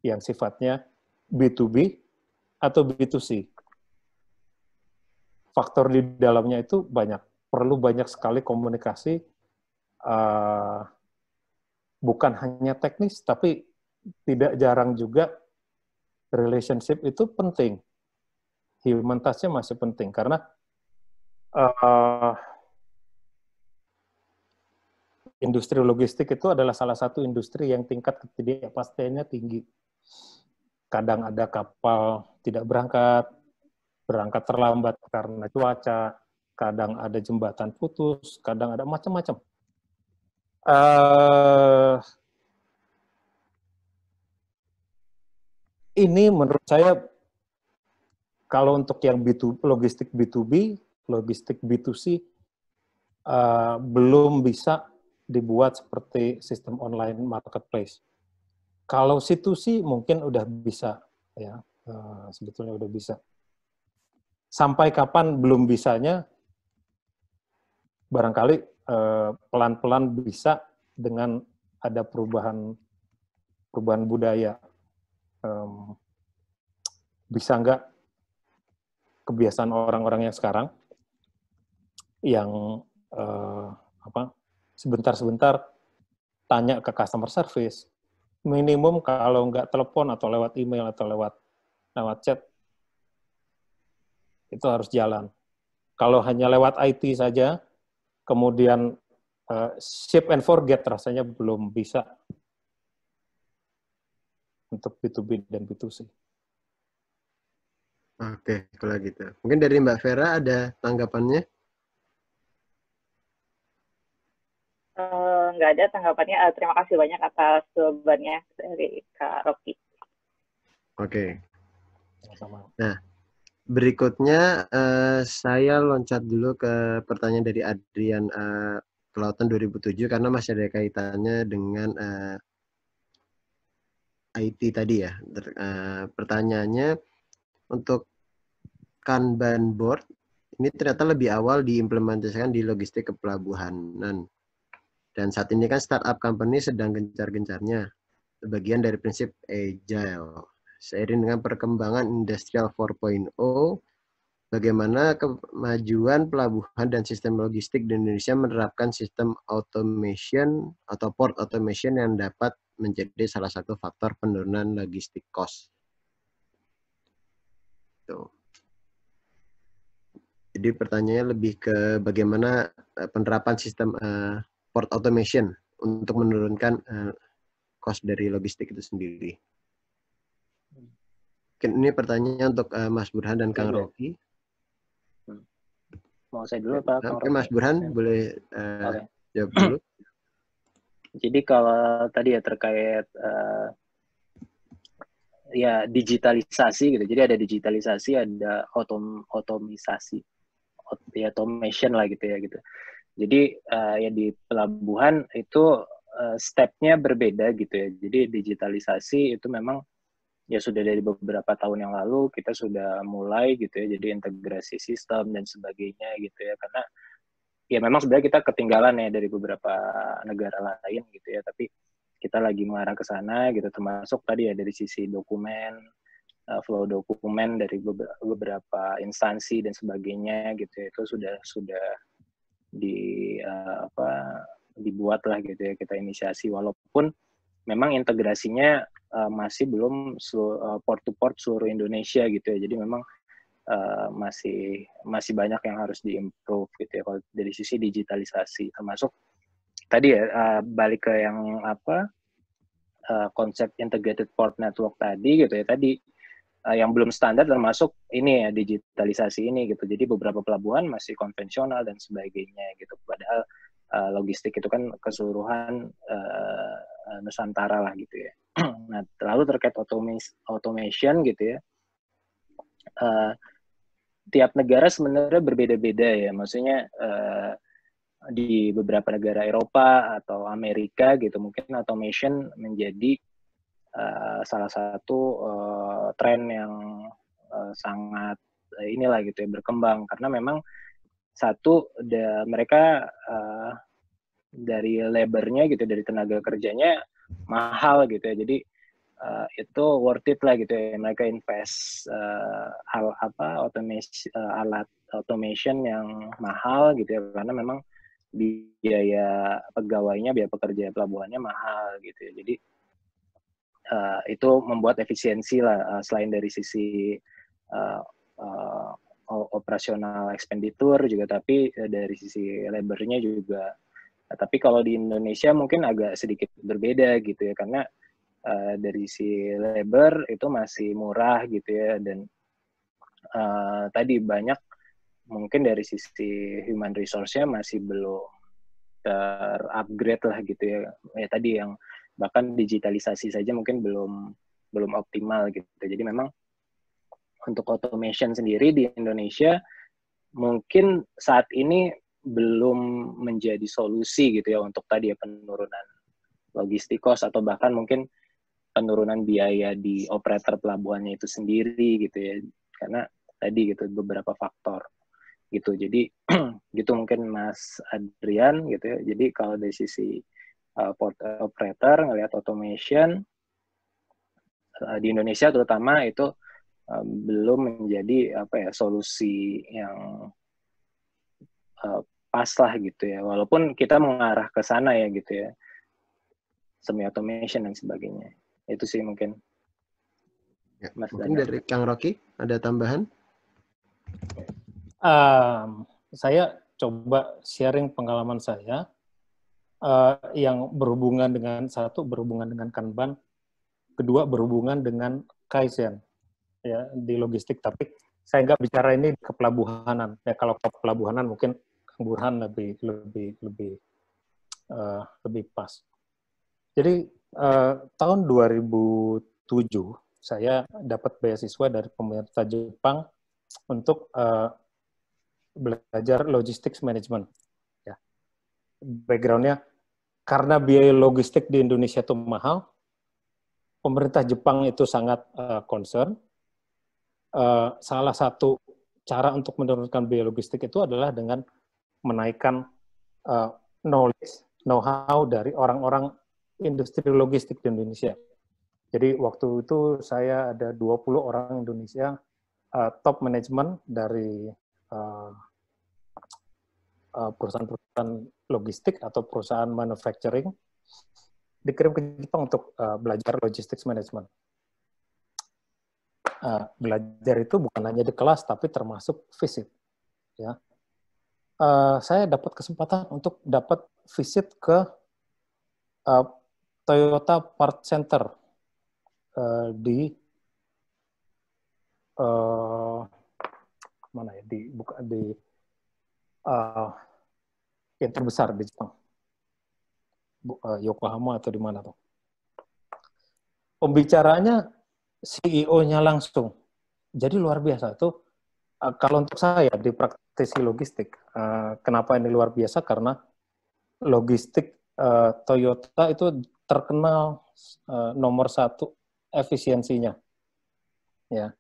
yang sifatnya B2B atau B2C. Faktor di dalamnya itu banyak, perlu banyak sekali komunikasi, bukan hanya teknis, tapi tidak jarang juga relationship itu penting. Human touch-nya masih penting, karena industri logistik itu adalah salah satu industri yang tingkat ketidakpastiannya tinggi. Kadang ada kapal tidak berangkat terlambat karena cuaca, kadang ada jembatan putus, kadang ada macam-macam. Ini menurut saya, kalau untuk yang logistik B2B, logistik B2C, belum bisa dibuat seperti sistem online marketplace. Kalau C2C mungkin udah bisa, ya, sebetulnya udah bisa. Sampai kapan belum bisanya, barangkali pelan-pelan bisa dengan ada perubahan budaya. Bisa nggak kebiasaan orang-orang yang sekarang yang sebentar-sebentar tanya ke customer service, minimum kalau nggak telepon atau lewat email atau lewat chat, itu harus jalan. Kalau hanya lewat IT saja, kemudian ship and forget rasanya belum bisa untuk B2B dan B2C. Oke, kalau gitu. Mungkin dari Mbak Vera ada tanggapannya? Nggak ada tanggapannya. Terima kasih banyak atas jawabannya dari Kak Rocky. Oke. Sama. Nah, berikutnya saya loncat dulu ke pertanyaan dari Adrian Kelautan 2007 karena masih ada kaitannya dengan IT tadi ya. Pertanyaannya, untuk Kanban board ini ternyata lebih awal diimplementasikan di logistik kepelabuhanan. Dan saat ini kan startup company sedang gencar-gencarnya, bagian dari prinsip agile. Seiring dengan perkembangan Industrial 4.0, bagaimana kemajuan pelabuhan dan sistem logistik di Indonesia menerapkan sistem automation atau port automation yang dapat menjadi salah satu faktor penurunan logistik cost. Tuh. Jadi pertanyaannya lebih ke bagaimana penerapan sistem port automation untuk menurunkan cost dari logistik itu sendiri. Mungkin ini pertanyaan untuk Mas Burhan dan Kang Rocky. Mau saya dulu Pak Kang Rocky? Mas Burhan boleh jawab dulu. Jadi kalau tadi ya terkait ya digitalisasi gitu. Jadi ada digitalisasi, ada otomisasi, automation lah gitu ya gitu. Jadi ya di pelabuhan itu step-nya berbeda gitu ya. Jadi digitalisasi itu memang ya sudah dari beberapa tahun yang lalu kita sudah mulai gitu ya. Jadi integrasi sistem dan sebagainya gitu ya. Karena ya memang sebenarnya kita ketinggalan ya dari beberapa negara lain gitu ya. Tapi kita lagi mengarah ke sana gitu, termasuk tadi ya dari sisi dokumen, flow dokumen dari beberapa instansi dan sebagainya gitu ya. Itu sudah dibuat lah gitu ya, kita inisiasi, walaupun memang integrasinya masih belum port to port seluruh Indonesia gitu ya. Jadi memang masih banyak yang harus diimprove gitu ya kalau dari sisi digitalisasi, termasuk tadi ya balik ke yang konsep integrated port network tadi gitu ya, tadi yang belum standar termasuk ini ya digitalisasi ini gitu. Jadi beberapa pelabuhan masih konvensional dan sebagainya gitu. Padahal logistik itu kan keseluruhan Nusantara lah gitu ya. Nah, lalu terkait automation gitu ya. tiap negara sebenarnya berbeda-beda ya. Maksudnya di beberapa negara Eropa atau Amerika gitu mungkin automation menjadi salah satu tren yang sangat inilah gitu ya, berkembang, karena memang satu mereka dari labornya gitu, dari tenaga kerjanya mahal gitu ya, jadi itu worth it lah gitu ya, mereka invest alat automation yang mahal gitu ya, karena memang biaya pegawainya, biaya pekerja pelabuhannya mahal gitu ya. Jadi itu membuat efisiensi lah, selain dari sisi operasional expenditure juga, tapi dari sisi labornya juga. Tapi kalau di Indonesia mungkin agak sedikit berbeda gitu ya, karena dari si labor itu masih murah gitu ya, dan tadi banyak mungkin dari sisi human resource-nya masih belum ter-upgrade lah gitu ya. Ya tadi yang bahkan digitalisasi saja mungkin belum optimal gitu. Jadi memang untuk automation sendiri di Indonesia mungkin saat ini belum menjadi solusi gitu ya untuk tadi ya penurunan logistik cost, atau bahkan mungkin penurunan biaya di operator pelabuhannya itu sendiri gitu ya, karena tadi gitu beberapa faktor gitu. Jadi gitu mungkin Mas Adrian gitu ya. Jadi kalau dari sisi port operator ngelihat automation di Indonesia terutama itu belum menjadi solusi yang pas lah gitu ya, walaupun kita mengarah ke sana ya gitu ya, semi automation dan sebagainya. Itu sih mungkin. Ya, mungkin dari Kang Rocky ada tambahan? Saya coba sharing pengalaman saya yang berhubungan dengan, satu berhubungan dengan Kanban, kedua berhubungan dengan Kaizen ya di logistik. Tapi saya nggak bicara ini ke pelabuhanan ya. Kalau ke pelabuhanan mungkin Kang Burhan lebih pas. Jadi tahun 2007 saya dapat beasiswa dari pemerintah Jepang untuk belajar logistics management. Ya. Background-nya karena biaya logistik di Indonesia itu mahal, pemerintah Jepang itu sangat concern. Salah satu cara untuk menurunkan biaya logistik itu adalah dengan menaikkan know-how dari orang-orang industri logistik di Indonesia. Jadi waktu itu saya ada 20 orang Indonesia top management dari perusahaan-perusahaan logistik atau perusahaan manufacturing dikirim ke Jepang untuk belajar logistics management. Belajar itu bukan hanya di kelas, tapi termasuk visit. Ya. Saya dapat kesempatan untuk dapat visit ke Toyota Part Center di mana ya, di yang terbesar di Jepang, Yokohama atau di mana tuh. Pembicaranya CEO-nya langsung, jadi luar biasa tuh. Kalau untuk saya di praktisi logistik, kenapa ini luar biasa? Karena logistik Toyota itu terkenal nomor 1 efisiensinya. Ya,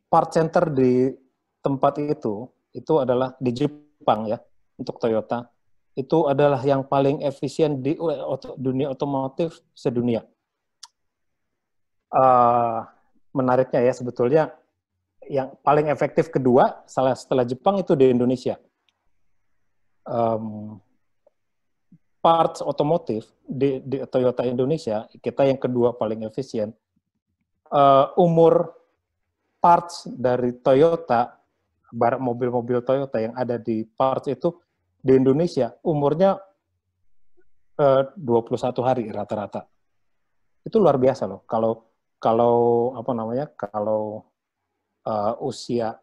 part center di tempat itu adalah di Jepang ya, untuk Toyota itu adalah yang paling efisien di dunia otomotif sedunia. Menariknya ya, sebetulnya yang paling efektif kedua setelah Jepang itu di Indonesia. Parts otomotif di Toyota Indonesia, kita yang kedua paling efisien. Umur parts dari Toyota, barang mobil-mobil Toyota yang ada di parts itu di Indonesia, umurnya 21 hari rata-rata. Itu luar biasa loh. Kalau usia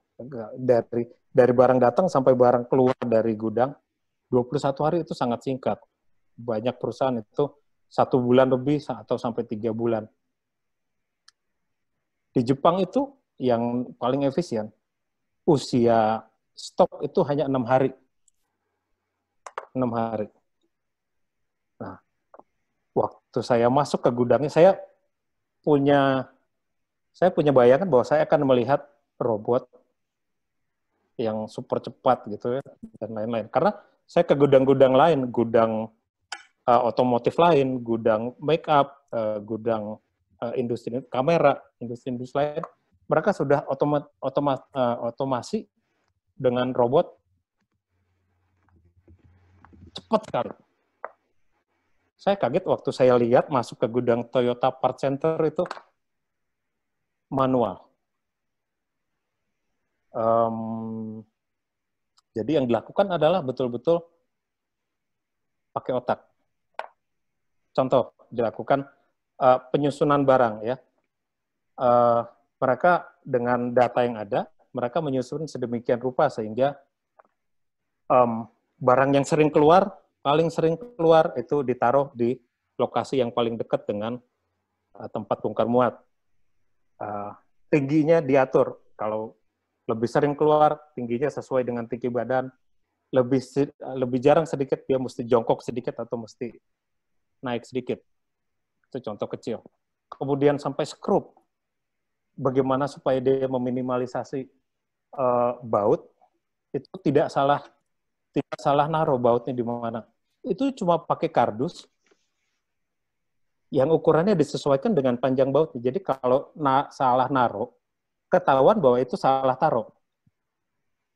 dari barang datang sampai barang keluar dari gudang 21 hari itu sangat singkat. Banyak perusahaan itu 1 bulan lebih atau sampai 3 bulan. Di Jepang itu yang paling efisien, usia stok itu hanya 6 hari. 6 hari. Nah, waktu saya masuk ke gudangnya, saya punya bayangan bahwa saya akan melihat robot yang super cepat gitu ya, dan lain-lain. Karena saya ke gudang-gudang lain, gudang otomotif lain, gudang make up, gudang industri kamera, industri lain, mereka sudah otomasi dengan robot cepat sekali. Saya kaget waktu saya lihat masuk ke gudang Toyota Part Center itu manual. Jadi yang dilakukan adalah betul-betul pakai otak. Contoh, dilakukan penyusunan barang ya. Mereka dengan data yang ada, mereka menyusun sedemikian rupa sehingga barang yang paling sering keluar itu ditaruh di lokasi yang paling dekat dengan tempat bongkar muat. Tingginya diatur, kalau lebih sering keluar, tingginya sesuai dengan tinggi badan, lebih jarang sedikit, dia mesti jongkok sedikit atau mesti naik sedikit. Itu contoh kecil. Kemudian sampai skrup, bagaimana supaya dia meminimalisasi baut, itu tidak salah naruh bautnya di mana. Itu cuma pakai kardus yang ukurannya disesuaikan dengan panjang bautnya. Jadi kalau salah naruh, ketahuan bahwa itu salah taruh.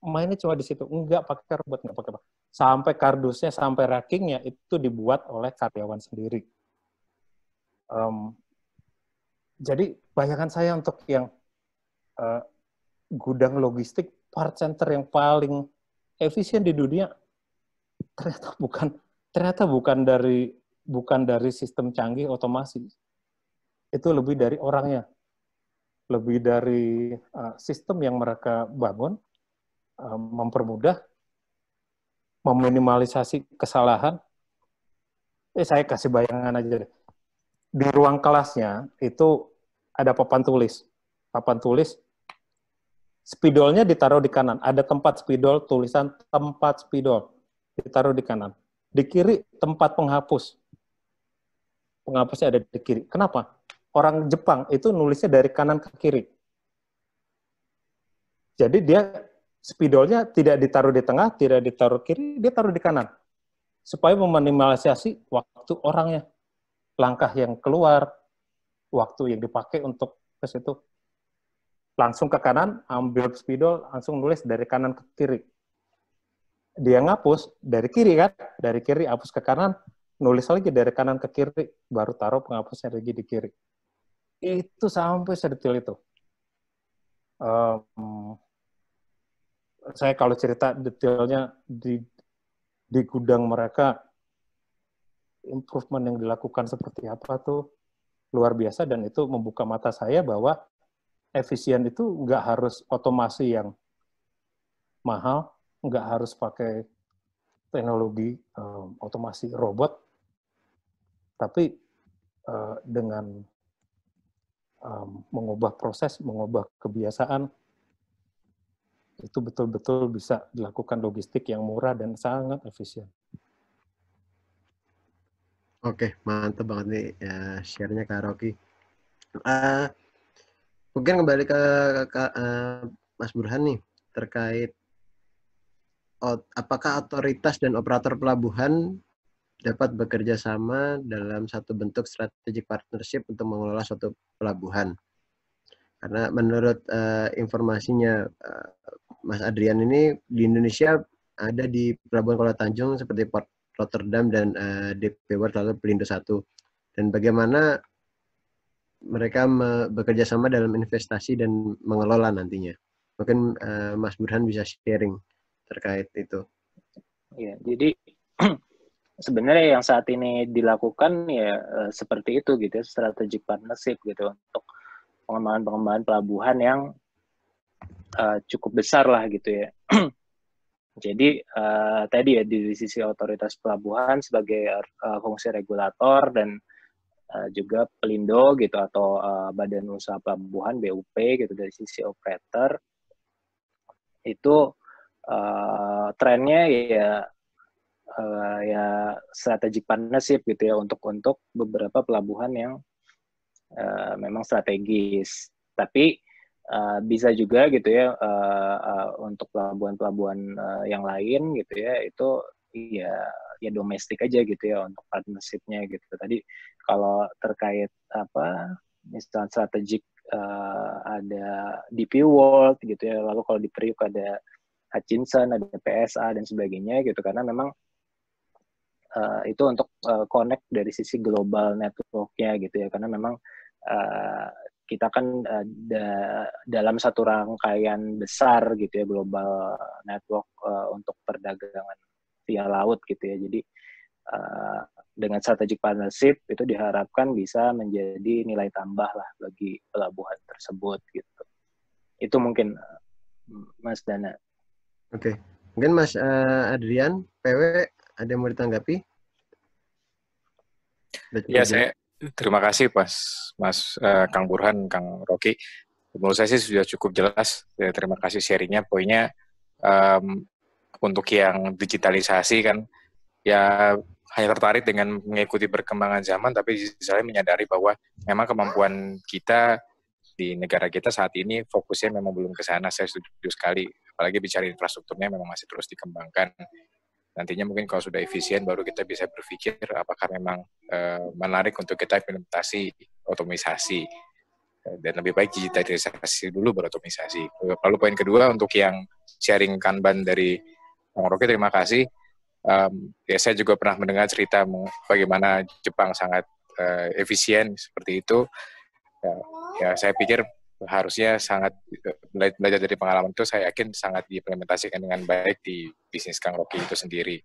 Mainnya cuma di situ, enggak pakai robot, enggak pakai apa. Sampai kardusnya, sampai rackingnya itu dibuat oleh karyawan sendiri. Jadi bayangan saya untuk yang gudang logistik part center yang paling efisien di dunia ternyata bukan dari sistem canggih otomasi. Itu lebih dari orangnya, lebih dari sistem yang mereka bangun, mempermudah, meminimalisasi kesalahan. Saya kasih bayangan aja deh. Di ruang kelasnya itu ada papan tulis. Papan tulis, spidolnya ditaruh di kanan. Ada tempat spidol, tulisan tempat spidol. Ditaruh di kanan. Di kiri, tempat penghapus. Penghapusnya ada di kiri. Kenapa? Orang Jepang itu nulisnya dari kanan ke kiri. Jadi dia spidolnya tidak ditaruh di tengah, tidak ditaruh kiri, dia taruh di kanan. Supaya meminimalisasi waktu orangnya. Langkah yang keluar, waktu yang dipakai untuk ke situ. Langsung ke kanan, ambil spidol, langsung nulis dari kanan ke kiri. Dia ngapus dari kiri kan, dari kiri hapus ke kanan, nulis lagi dari kanan ke kiri, baru taruh penghapusnya lagi di kiri. Itu sampai sedetail itu. Saya kalau cerita detailnya di gudang mereka, improvement yang dilakukan seperti apa tuh luar biasa, dan itu membuka mata saya bahwa efisien itu nggak harus otomasi yang mahal, nggak harus pakai teknologi otomasi robot, tapi dengan mengubah proses, mengubah kebiasaan, itu betul-betul bisa dilakukan logistik yang murah dan sangat efisien. Oke, mantap banget nih share-nya Kak Rocky. Mungkin kembali ke Mas Burhan nih, terkait apakah otoritas dan operator pelabuhan dapat bekerja sama dalam satu bentuk strategic partnership untuk mengelola suatu pelabuhan. Karena menurut informasinya Mas Adrian ini, di Indonesia ada di Pelabuhan Kuala Tanjung seperti Port Rotterdam dan DP World lalu Pelindo 1. Dan bagaimana mereka bekerja sama dalam investasi dan mengelola nantinya. Mungkin Mas Burhan bisa sharing terkait itu. Ya, jadi sebenarnya yang saat ini dilakukan ya seperti itu gitu, strategic partnership gitu untuk pengembangan pelabuhan yang cukup besar lah gitu ya. Jadi tadi ya di sisi otoritas pelabuhan sebagai fungsi regulator dan juga Pelindo gitu atau Badan Usaha Pelabuhan BUP gitu dari sisi operator itu trennya ya strategic partnership gitu ya untuk beberapa pelabuhan yang memang strategis. Tapi bisa juga gitu ya untuk pelabuhan-pelabuhan yang lain gitu ya itu ya domestik aja gitu ya untuk partnership-nya gitu. Tadi kalau terkait misalnya strategik ada DP World gitu ya, lalu kalau di Priuk ada Hutchinson, ada PSA dan sebagainya gitu, karena memang itu untuk connect dari sisi global network-nya gitu ya, karena memang kita kan dalam satu rangkaian besar gitu ya, global network untuk perdagangan via laut gitu ya. Jadi dengan strategic partnership itu diharapkan bisa menjadi nilai tambah lah bagi pelabuhan tersebut gitu. Itu mungkin Mas Dana. Oke. Mungkin Mas Adrian, PW, ada yang mau ditanggapi? Ya, saya terima kasih Mas Kang Burhan, Kang Rocky. Menurut saya sih sudah cukup jelas. Ya, terima kasih sharingnya. Poinnya untuk yang digitalisasi kan, ya hanya tertarik dengan mengikuti perkembangan zaman, tapi saya menyadari bahwa memang kemampuan kita di negara kita saat ini fokusnya memang belum ke sana. Saya setuju sekali. Apalagi bicara infrastrukturnya memang masih terus dikembangkan. Nantinya mungkin kalau sudah efisien baru kita bisa berpikir apakah memang menarik untuk kita implementasi otomisasi dan lebih baik digitalisasi dulu baru otomisasi. Lalu poin kedua untuk yang sharing Kanban dari Bang Rocky, terima kasih. Ya saya juga pernah mendengar cerita bagaimana Jepang sangat efisien seperti itu. Ya saya pikir harusnya sangat belajar dari pengalaman itu, saya yakin sangat diimplementasikan dengan baik di bisnis Kang Rocky itu sendiri.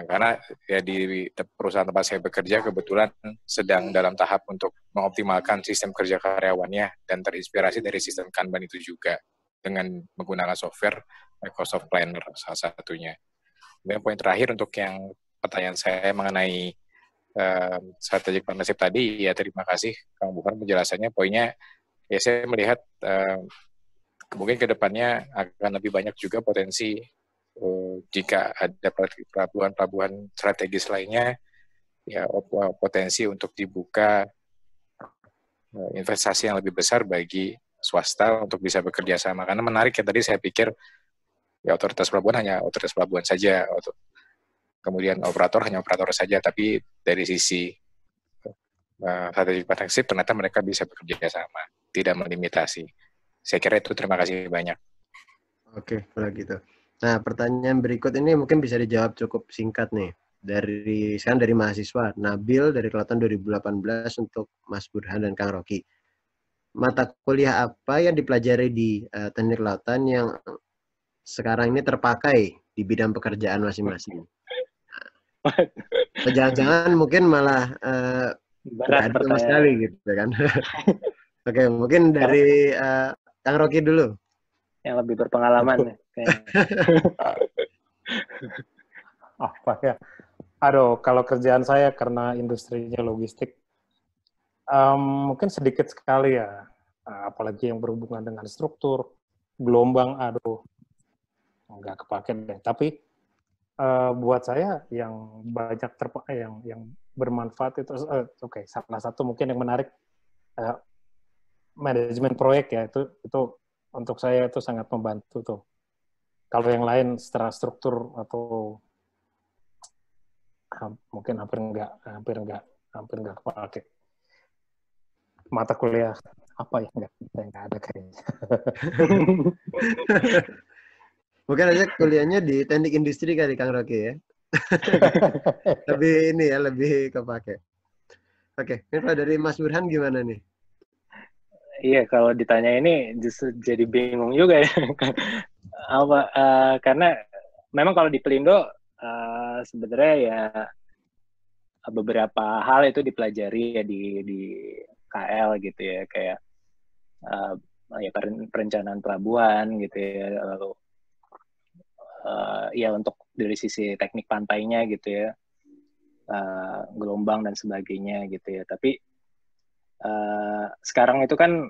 Karena ya di perusahaan tempat saya bekerja kebetulan sedang dalam tahap untuk mengoptimalkan sistem kerja karyawannya dan terinspirasi dari sistem Kanban itu juga dengan menggunakan software Microsoft Planner salah satunya. Kemudian poin terakhir untuk yang pertanyaan saya mengenai strategic partnership tadi, ya terima kasih Kang Burhan penjelasannya. Poinnya ya saya melihat mungkin ke depannya akan lebih banyak juga potensi jika ada pelabuhan-pelabuhan strategis lainnya, ya potensi untuk dibuka investasi yang lebih besar bagi swasta untuk bisa bekerja sama. Karena menarik ya tadi saya pikir ya otoritas pelabuhan hanya otoritas pelabuhan saja, kemudian operator hanya operator saja, tapi dari sisi strategic partnership ternyata mereka bisa bekerja sama, tidak melimitasi. Saya kira itu, terima kasih banyak. Oke, kalau gitu. Nah, pertanyaan berikut ini mungkin bisa dijawab cukup singkat nih. Dari mahasiswa, Nabil dari Kelautan 2018 untuk Mas Burhan dan Kang Rocky. Mata kuliah apa yang dipelajari di Teknik Kelautan yang sekarang ini terpakai di bidang pekerjaan masing-masing? Nah, jangan-jangan mungkin malah berat sama sekali gitu kan. Oke, mungkin dari Kang Rocky dulu. Yang lebih berpengalaman. Apa ya? Aduh, kalau kerjaan saya karena industrinya logistik, mungkin sedikit sekali ya. Apalagi yang berhubungan dengan struktur, gelombang, aduh, nggak kepake deh. Tapi buat saya yang banyak yang bermanfaat itu, salah satu mungkin yang menarik manajemen proyek ya, itu untuk saya itu sangat membantu tuh. Kalau yang lain secara struktur atau mungkin hampir nggak kepake. Mata kuliah apa ya, nggak ada kayaknya. Mungkin aja kuliahnya di teknik industri kali Kang Rocky ya. lebih kepake. Oke, kalau dari Mas Burhan gimana nih? Iya, kalau ditanya ini justru jadi bingung juga ya. Karena memang kalau di Pelindo sebenarnya ya beberapa hal itu dipelajari ya di KL gitu ya, kayak ya perencanaan pelabuhan gitu ya, lalu ya untuk dari sisi teknik pantainya gitu ya, gelombang dan sebagainya gitu ya. Tapi sekarang itu kan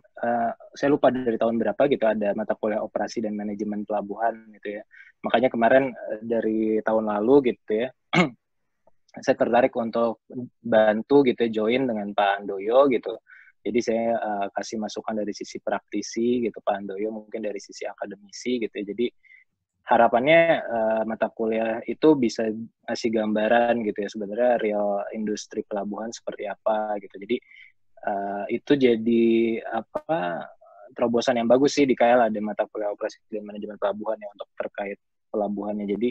saya lupa dari tahun berapa gitu ada mata kuliah operasi dan manajemen pelabuhan gitu ya. Makanya kemarin dari tahun lalu gitu ya saya tertarik untuk bantu gitu join dengan Pak Handoyo gitu. Jadi saya kasih masukan dari sisi praktisi gitu, Pak Handoyo mungkin dari sisi akademisi gitu ya. Jadi harapannya mata kuliah itu bisa ngasih gambaran gitu ya sebenarnya real industri pelabuhan seperti apa gitu. Jadi itu jadi terobosan yang bagus sih di KL ada mata kuliah operasi dan manajemen pelabuhan yang untuk terkait pelabuhannya. Jadi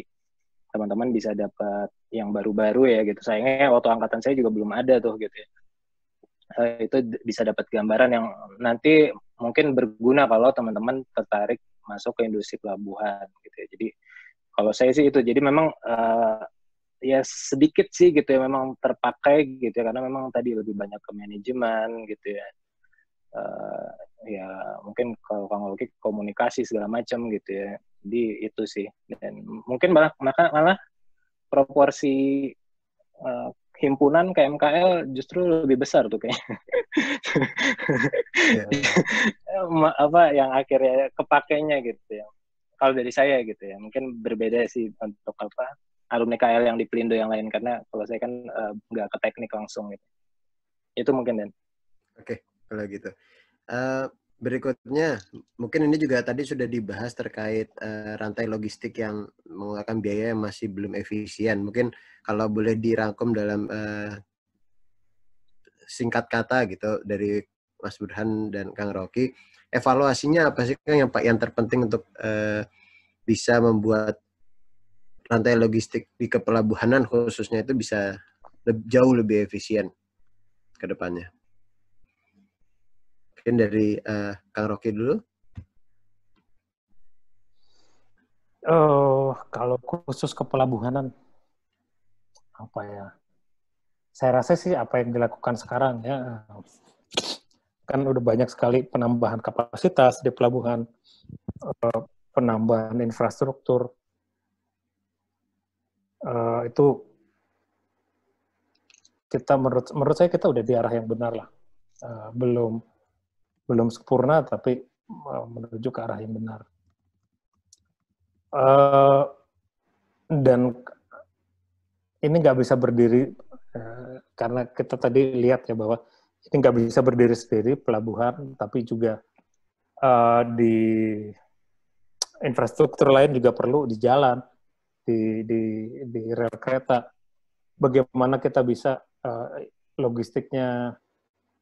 teman-teman bisa dapat yang baru-baru ya gitu. Sayangnya waktu angkatan saya juga belum ada tuh gitu ya. Itu bisa dapat gambaran yang nanti mungkin berguna kalau teman-teman tertarik masuk ke industri pelabuhan gitu ya. Jadi kalau saya sih itu. Jadi memang ya sedikit sih gitu ya memang terpakai gitu ya karena memang tadi lebih banyak ke manajemen gitu ya. Ya mungkin kalau Kang Loki komunikasi segala macam gitu ya. Jadi itu sih. Dan mungkin malah proporsi himpunan KMKL justru lebih besar tuh kayaknya. Yang akhirnya kepakainya gitu ya. Kalau dari saya gitu ya. Mungkin berbeda sih untuk alumni KL yang di Pelindo yang lain karena kalau saya kan nggak ke teknik langsung gitu. Itu mungkin Dan. Oke, kalau gitu. Berikutnya, mungkin ini juga tadi sudah dibahas terkait rantai logistik yang mengeluarkan biaya yang masih belum efisien. Mungkin kalau boleh dirangkum dalam singkat kata gitu dari Mas Burhan dan Kang Rocky, evaluasinya apa sih Kang yang terpenting untuk bisa membuat rantai logistik di kepelabuhanan khususnya itu bisa jauh lebih efisien ke depannya? Mungkin dari Kang Rocky dulu. Kalau khusus kepelabuhanan, apa ya? Saya rasa sih apa yang dilakukan sekarang ya, kan udah banyak sekali penambahan kapasitas di pelabuhan, penambahan infrastruktur, itu kita menurut saya kita udah di arah yang benar lah, belum sempurna tapi menuju ke arah yang benar. Dan ini nggak bisa berdiri karena kita tadi lihat ya bahwa ini nggak bisa berdiri sendiri pelabuhan, tapi juga di infrastruktur lain juga perlu di jalan, di rel kereta. Bagaimana kita bisa logistiknya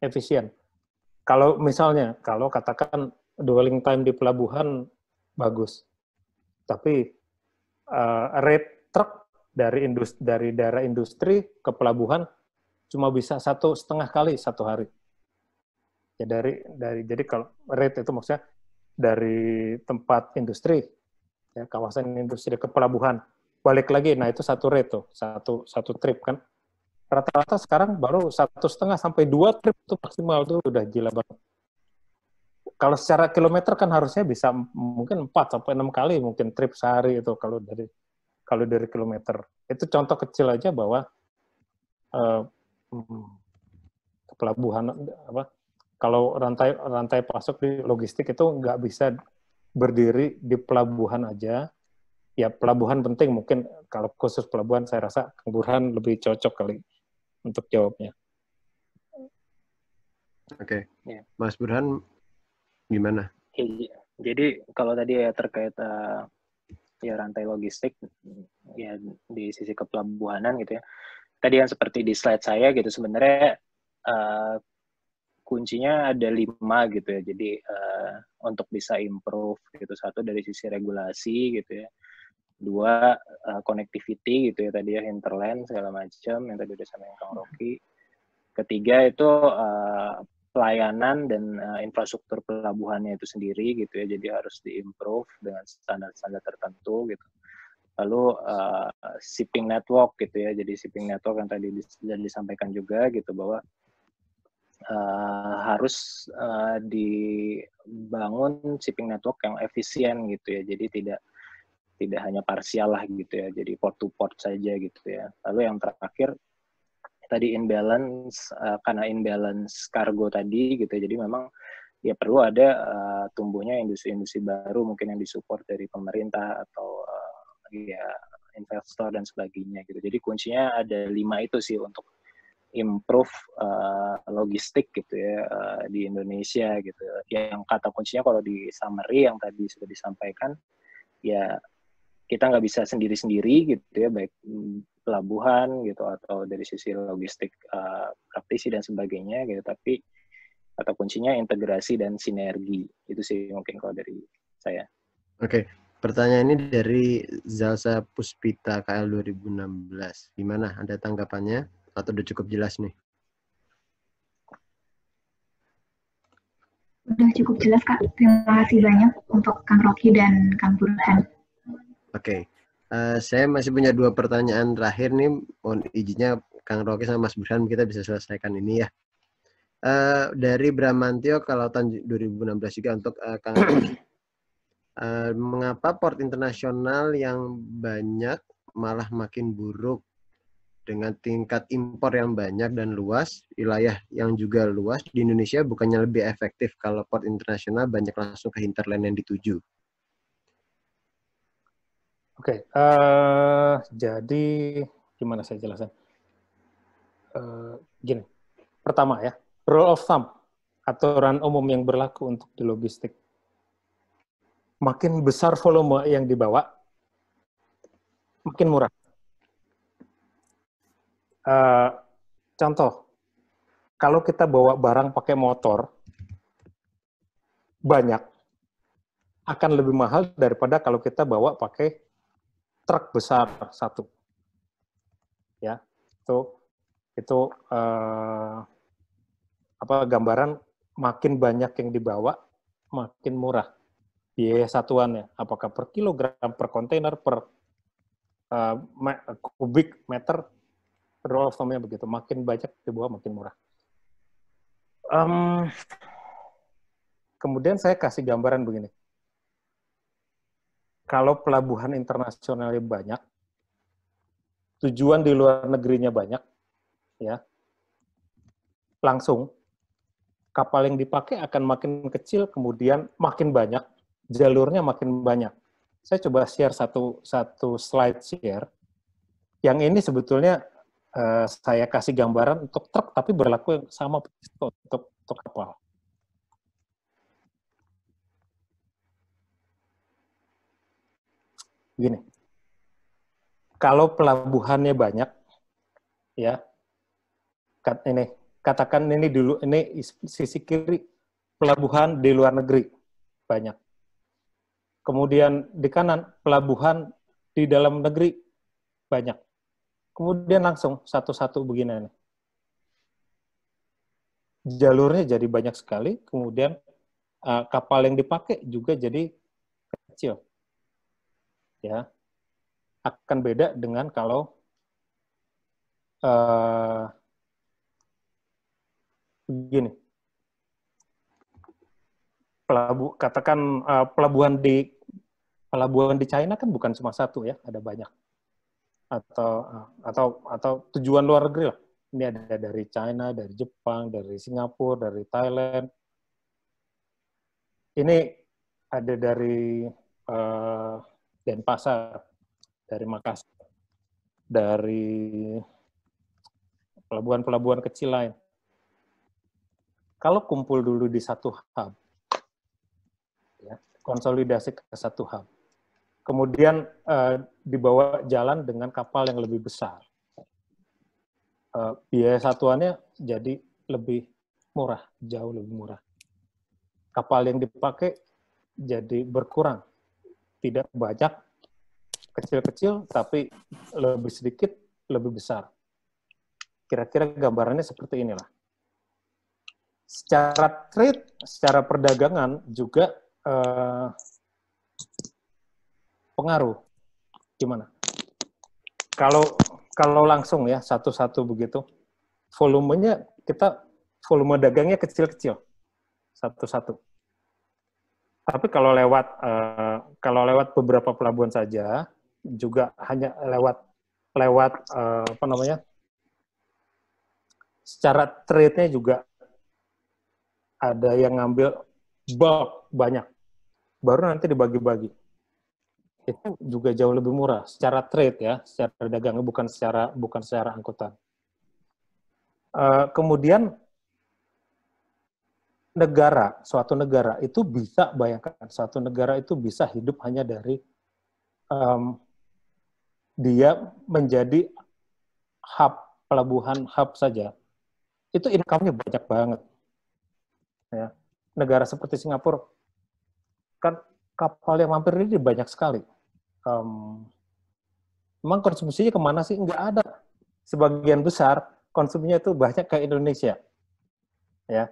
efisien? Kalau misalnya, kalau katakan dwelling time di pelabuhan bagus, tapi rate truk dari daerah industri ke pelabuhan cuma bisa 1,5 kali satu hari. Ya jadi kalau rate itu maksudnya dari tempat industri, ya, kawasan industri ke pelabuhan, balik lagi, nah itu satu rate tuh, satu trip kan. Rata-rata sekarang baru 1,5 sampai 2 trip itu maksimal tuh udah gila banget. Kalau secara kilometer kan harusnya bisa mungkin 4 sampai 6 kali mungkin trip sehari itu kalau dari kilometer. Itu contoh kecil aja bahwa pelabuhan kalau rantai pasok di logistik itu nggak bisa berdiri di pelabuhan aja. Ya pelabuhan penting, mungkin kalau khusus pelabuhan saya rasa Kang Burhan lebih cocok kali untuk jawabnya. Oke. Mas Burhan gimana? Jadi kalau tadi ya terkait ya rantai logistik ya di sisi kepelabuhanan gitu ya. Tadi yang seperti di slide saya gitu sebenarnya kuncinya ada 5 gitu ya. Jadi untuk bisa improve gitu, 1 dari sisi regulasi gitu ya. 2 connectivity gitu ya tadi ya, hinterland segala macam yang tadi udah sama Kang Rocky. 3 itu pelayanan dan infrastruktur pelabuhannya itu sendiri gitu ya. Jadi harus diimprove dengan standar-standar tertentu gitu. Lalu shipping network gitu ya. Jadi shipping network yang tadi disampaikan juga gitu bahwa harus dibangun shipping network yang efisien gitu ya. Jadi tidak hanya parsial lah gitu ya. Jadi port to port saja gitu ya. Lalu yang terakhir tadi imbalance karena imbalance kargo tadi gitu. Jadi memang ya perlu ada tumbuhnya industri-industri baru mungkin yang disupport dari pemerintah atau ya investor dan sebagainya gitu. Jadi kuncinya ada 5 itu sih untuk improve logistik gitu ya di Indonesia gitu. Yang kata kuncinya kalau di summary yang tadi sudah disampaikan, ya kita nggak bisa sendiri-sendiri gitu ya, baik pelabuhan gitu atau dari sisi logistik praktisi dan sebagainya gitu. Tapi kata kuncinya integrasi dan sinergi. Itu sih mungkin kalau dari saya. Oke, pertanyaan ini dari Zalsa Puspita KL 2016. Gimana? Ada tanggapannya atau udah cukup jelas nih? Udah cukup jelas, Kak. Terima kasih banyak untuk Kang Rocky dan Kang Burhan. Oke, saya masih punya 2 pertanyaan terakhir nih. Mohon izinnya Kang Rocky sama Mas Burhan kita bisa selesaikan ini ya. Dari Bramantio Kelautan 2016 juga untuk Kang Rocky. Mengapa port internasional yang banyak malah makin buruk dengan tingkat impor yang banyak dan luas, wilayah yang juga luas di Indonesia bukannya lebih efektif kalau port internasional banyak langsung ke hinterland yang dituju? Oke, jadi gimana saya jelaskan? Gini, pertama ya, rule of thumb, aturan umum yang berlaku untuk di logistik. Makin besar volume yang dibawa, makin murah. Contoh, kalau kita bawa barang pakai motor, banyak, akan lebih mahal daripada kalau kita bawa pakai truk besar satu. Ya, itu gambaran makin banyak yang dibawa, makin murah biaya satuannya. Apakah per kilogram, per kontainer, per kubik meter, rule of thumb-nya begitu. Makin banyak dibawa, makin murah. Kemudian saya kasih gambaran begini. Kalau pelabuhan internasionalnya banyak, tujuan di luar negerinya banyak, ya, langsung kapal yang dipakai akan makin kecil, kemudian makin banyak, jalurnya makin banyak. Saya coba share satu slide share. Yang ini sebetulnya saya kasih gambaran untuk truk, tapi berlaku yang sama untuk kapal. Gini, kalau pelabuhannya banyak, ya, katakan ini dulu, ini sisi kiri, pelabuhan di luar negeri, banyak. Kemudian di kanan, pelabuhan di dalam negeri, banyak. Kemudian langsung satu-satu begini. Jalurnya jadi banyak sekali, kemudian kapal yang dipakai juga jadi kecil. Ya, akan beda dengan kalau begini. Katakan pelabuhan di China kan bukan cuma satu ya, ada banyak. Atau tujuan luar negeri lah. Ini ada dari China, dari Jepang, dari Singapura, dari Thailand. Ini ada dari Denpasar, dari Makassar, dari pelabuhan-pelabuhan kecil lain. Kalau kumpul dulu di satu hub, ya, konsolidasi ke satu hub, kemudian dibawa jalan dengan kapal yang lebih besar, biaya satuannya jadi lebih murah, jauh lebih murah. Kapal yang dipakai jadi berkurang, tidak banyak, kecil-kecil, tapi lebih sedikit, lebih besar. Kira-kira gambarannya seperti inilah. Secara trade, secara perdagangan juga pengaruh. Gimana? Kalau langsung ya satu-satu begitu, volumenya volume dagangnya kecil-kecil, satu-satu. Tapi kalau lewat beberapa pelabuhan saja, juga hanya lewat secara trade-nya juga ada yang ngambil bulk banyak, baru nanti dibagi-bagi. Itu juga jauh lebih murah secara trade ya, secara dagang, bukan secara angkutan. Kemudian suatu negara itu bisa, bayangkan, suatu negara itu bisa hidup hanya dari dia menjadi pelabuhan hub saja. Itu income-nya banyak banget. Ya. Negara seperti Singapura, kan kapal yang mampir ini banyak sekali. Memang konsumsinya kemana sih? Nggak ada. Sebagian besar konsumsinya itu banyak ke Indonesia. Ya.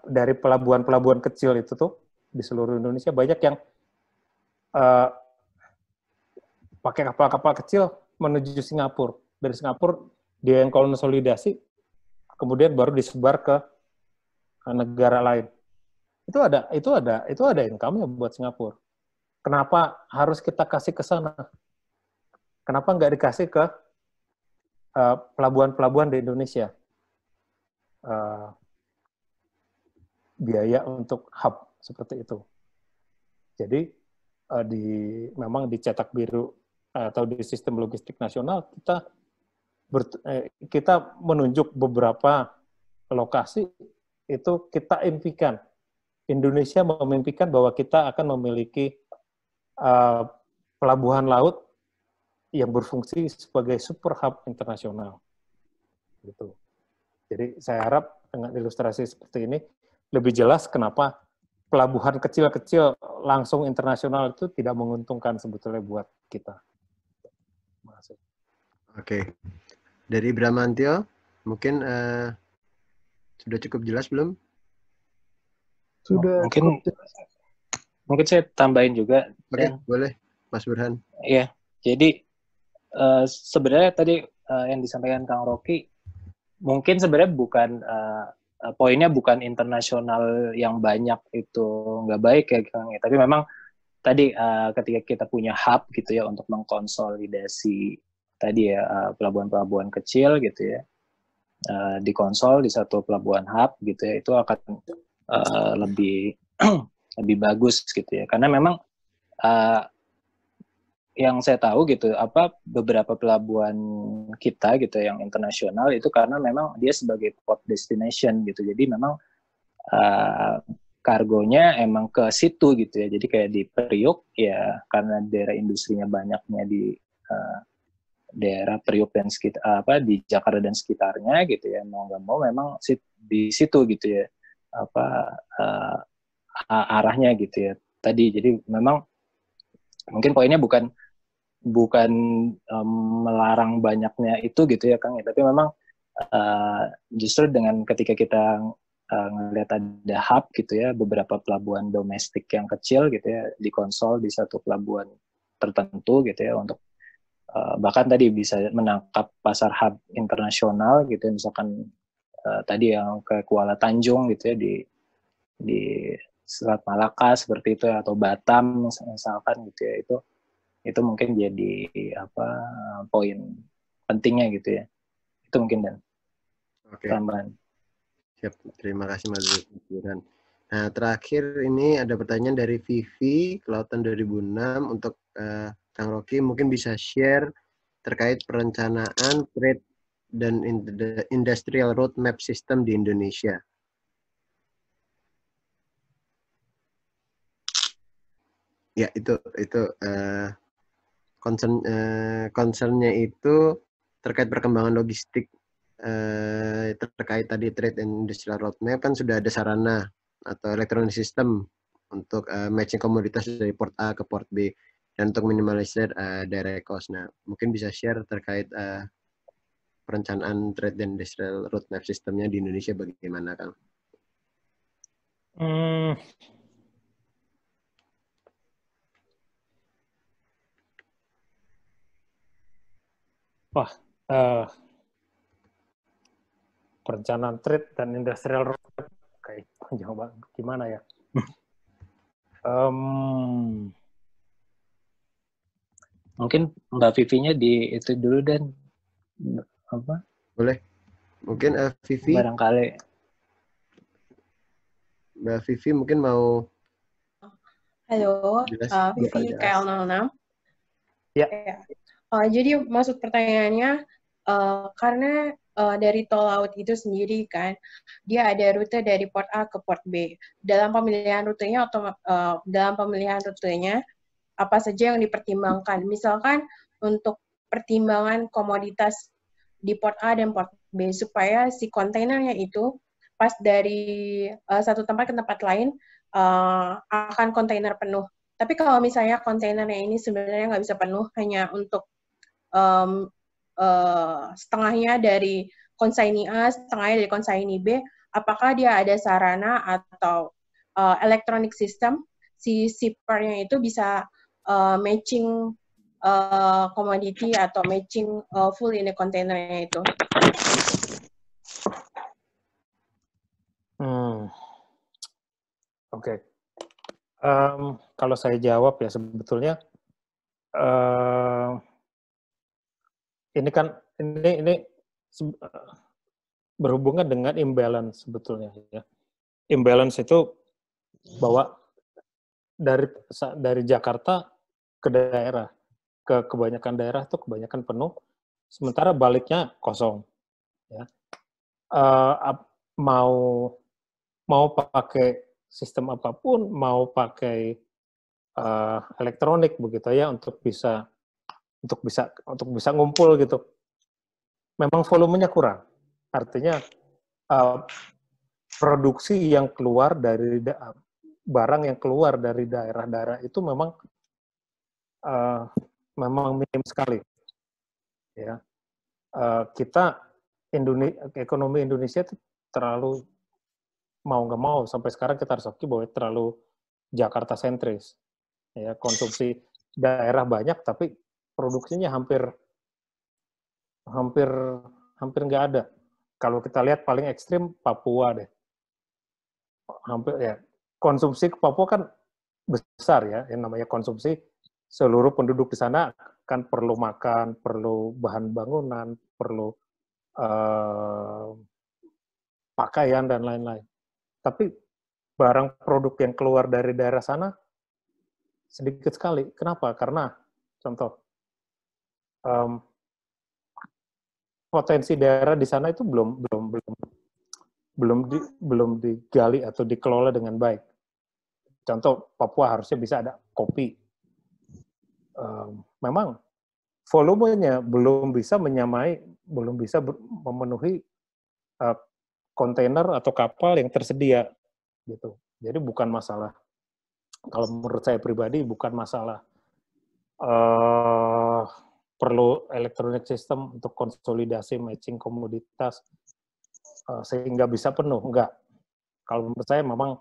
Dari pelabuhan-pelabuhan kecil itu tuh di seluruh Indonesia banyak yang pakai kapal-kapal kecil menuju Singapura. Dari Singapura dia yang konsolidasi, kemudian baru disebar ke negara lain. Itu ada income-nya buat Singapura. Kenapa harus kita kasih ke sana? Kenapa nggak dikasih ke pelabuhan-pelabuhan di Indonesia? Biaya untuk hub seperti itu. Jadi memang dicetak biru atau di sistem logistik nasional kita menunjuk beberapa lokasi itu kita impikan. Indonesia memimpikan bahwa kita akan memiliki pelabuhan laut yang berfungsi sebagai super hub internasional. Gitu. Jadi saya harap dengan ilustrasi seperti ini lebih jelas kenapa pelabuhan kecil-kecil langsung internasional itu tidak menguntungkan sebetulnya buat kita. Terima kasih. Oke. Dari Bramantio, mungkin sudah cukup jelas belum? Sudah. Mungkin saya tambahin juga. Oke, boleh, Mas Burhan. Iya. Jadi sebenarnya tadi yang disampaikan Kang Rocky mungkin sebenarnya bukan poinnya bukan internasional yang banyak itu nggak baik ya Kang. Tapi memang tadi ketika kita punya hub gitu ya untuk mengkonsolidasi tadi ya pelabuhan-pelabuhan kecil gitu ya dikonsol di satu pelabuhan hub gitu ya itu akan lebih lebih bagus gitu ya karena memang yang saya tahu gitu beberapa pelabuhan kita gitu yang internasional itu karena memang dia sebagai port destination gitu jadi memang kargonya emang ke situ gitu ya jadi kayak di Priuk ya karena daerah industrinya banyaknya di daerah Priuk dan sekitar di Jakarta dan sekitarnya gitu ya mau nggak mau memang di situ gitu ya arahnya gitu ya tadi jadi memang mungkin poinnya bukan melarang banyaknya itu gitu ya Kang ya tapi memang justru dengan ketika kita ngelihat ada hub gitu ya beberapa pelabuhan domestik yang kecil gitu ya dikonsol di satu pelabuhan tertentu gitu ya untuk bahkan tadi bisa menangkap pasar hub internasional gitu ya, misalkan tadi yang ke Kuala Tanjung gitu ya di Selat Malaka seperti itu atau Batam misalkan gitu ya itu mungkin jadi poin pentingnya gitu ya itu mungkin dan tambahan. Siap, terima kasih Mas Burhan. Nah terakhir ini ada pertanyaan dari Vivi Kelautan 2006 untuk Kang Rocky mungkin bisa share terkait perencanaan trade dan industrial roadmap system di Indonesia. Ya itu concernnya itu terkait perkembangan logistik terkait tadi trade and industrial roadmap kan sudah ada sarana atau electronic system untuk matching komoditas dari port A ke port B dan untuk minimalisir direct cost. Nah, mungkin bisa share terkait perencanaan trade dan industrial roadmap sistemnya di Indonesia bagaimana, Kang? Perencanaan trade dan industrial roadmap kayak panjang banget. Gimana ya? Mungkin Mbak Vivinya di itu dulu dan Apa? Boleh. Mungkin Vivi, Barangkali. Mbak Vivi mungkin mau Halo, jelas. Vivi KL06. Ya. Jadi maksud pertanyaannya, karena dari tol laut itu sendiri kan, dia ada rute dari port A ke port B. Dalam pemilihan rutenya apa saja yang dipertimbangkan? Misalkan untuk pertimbangan komoditas di port A dan port B supaya si kontainernya itu pas dari satu tempat ke tempat lain akan kontainer penuh. Tapi kalau misalnya kontainernya ini sebenarnya nggak bisa penuh, hanya untuk setengahnya dari konsaini A, setengahnya dari konsaini B, apakah dia ada sarana atau electronic system, si shipper-nya itu bisa matching komoditi atau matching full ini kontainernya itu? Oke. Kalau saya jawab ya sebetulnya ini kan ini berhubungan dengan imbalance sebetulnya ya. Imbalance itu bahwa dari Jakarta ke daerah, ke kebanyakan daerah itu kebanyakan penuh, sementara baliknya kosong. Ya. Mau pakai sistem apapun, mau pakai elektronik begitu ya untuk bisa ngumpul gitu. Memang volumenya kurang. Artinya produksi yang keluar dari barang yang keluar dari daerah-daerah itu memang minim sekali. Ya. Ekonomi Indonesia itu terlalu mau nggak mau sampai sekarang kita harus akui bahwa terlalu Jakarta sentris. Ya, konsumsi daerah banyak tapi produksinya hampir nggak ada. Kalau kita lihat paling ekstrim Papua deh. Hampir ya, konsumsi ke Papua kan besar ya, yang namanya konsumsi seluruh penduduk di sana kan perlu makan, perlu bahan bangunan, perlu pakaian dan lain-lain. Tapi barang produk yang keluar dari daerah sana sedikit sekali. Kenapa? Karena contoh potensi daerah di sana itu belum digali atau dikelola dengan baik. Contoh Papua harusnya bisa ada kopi. Memang volumenya belum bisa memenuhi kontainer atau kapal yang tersedia gitu. Jadi bukan masalah, kalau menurut saya pribadi bukan masalah perlu electronic system untuk konsolidasi matching komoditas sehingga bisa penuh, enggak. Kalau menurut saya memang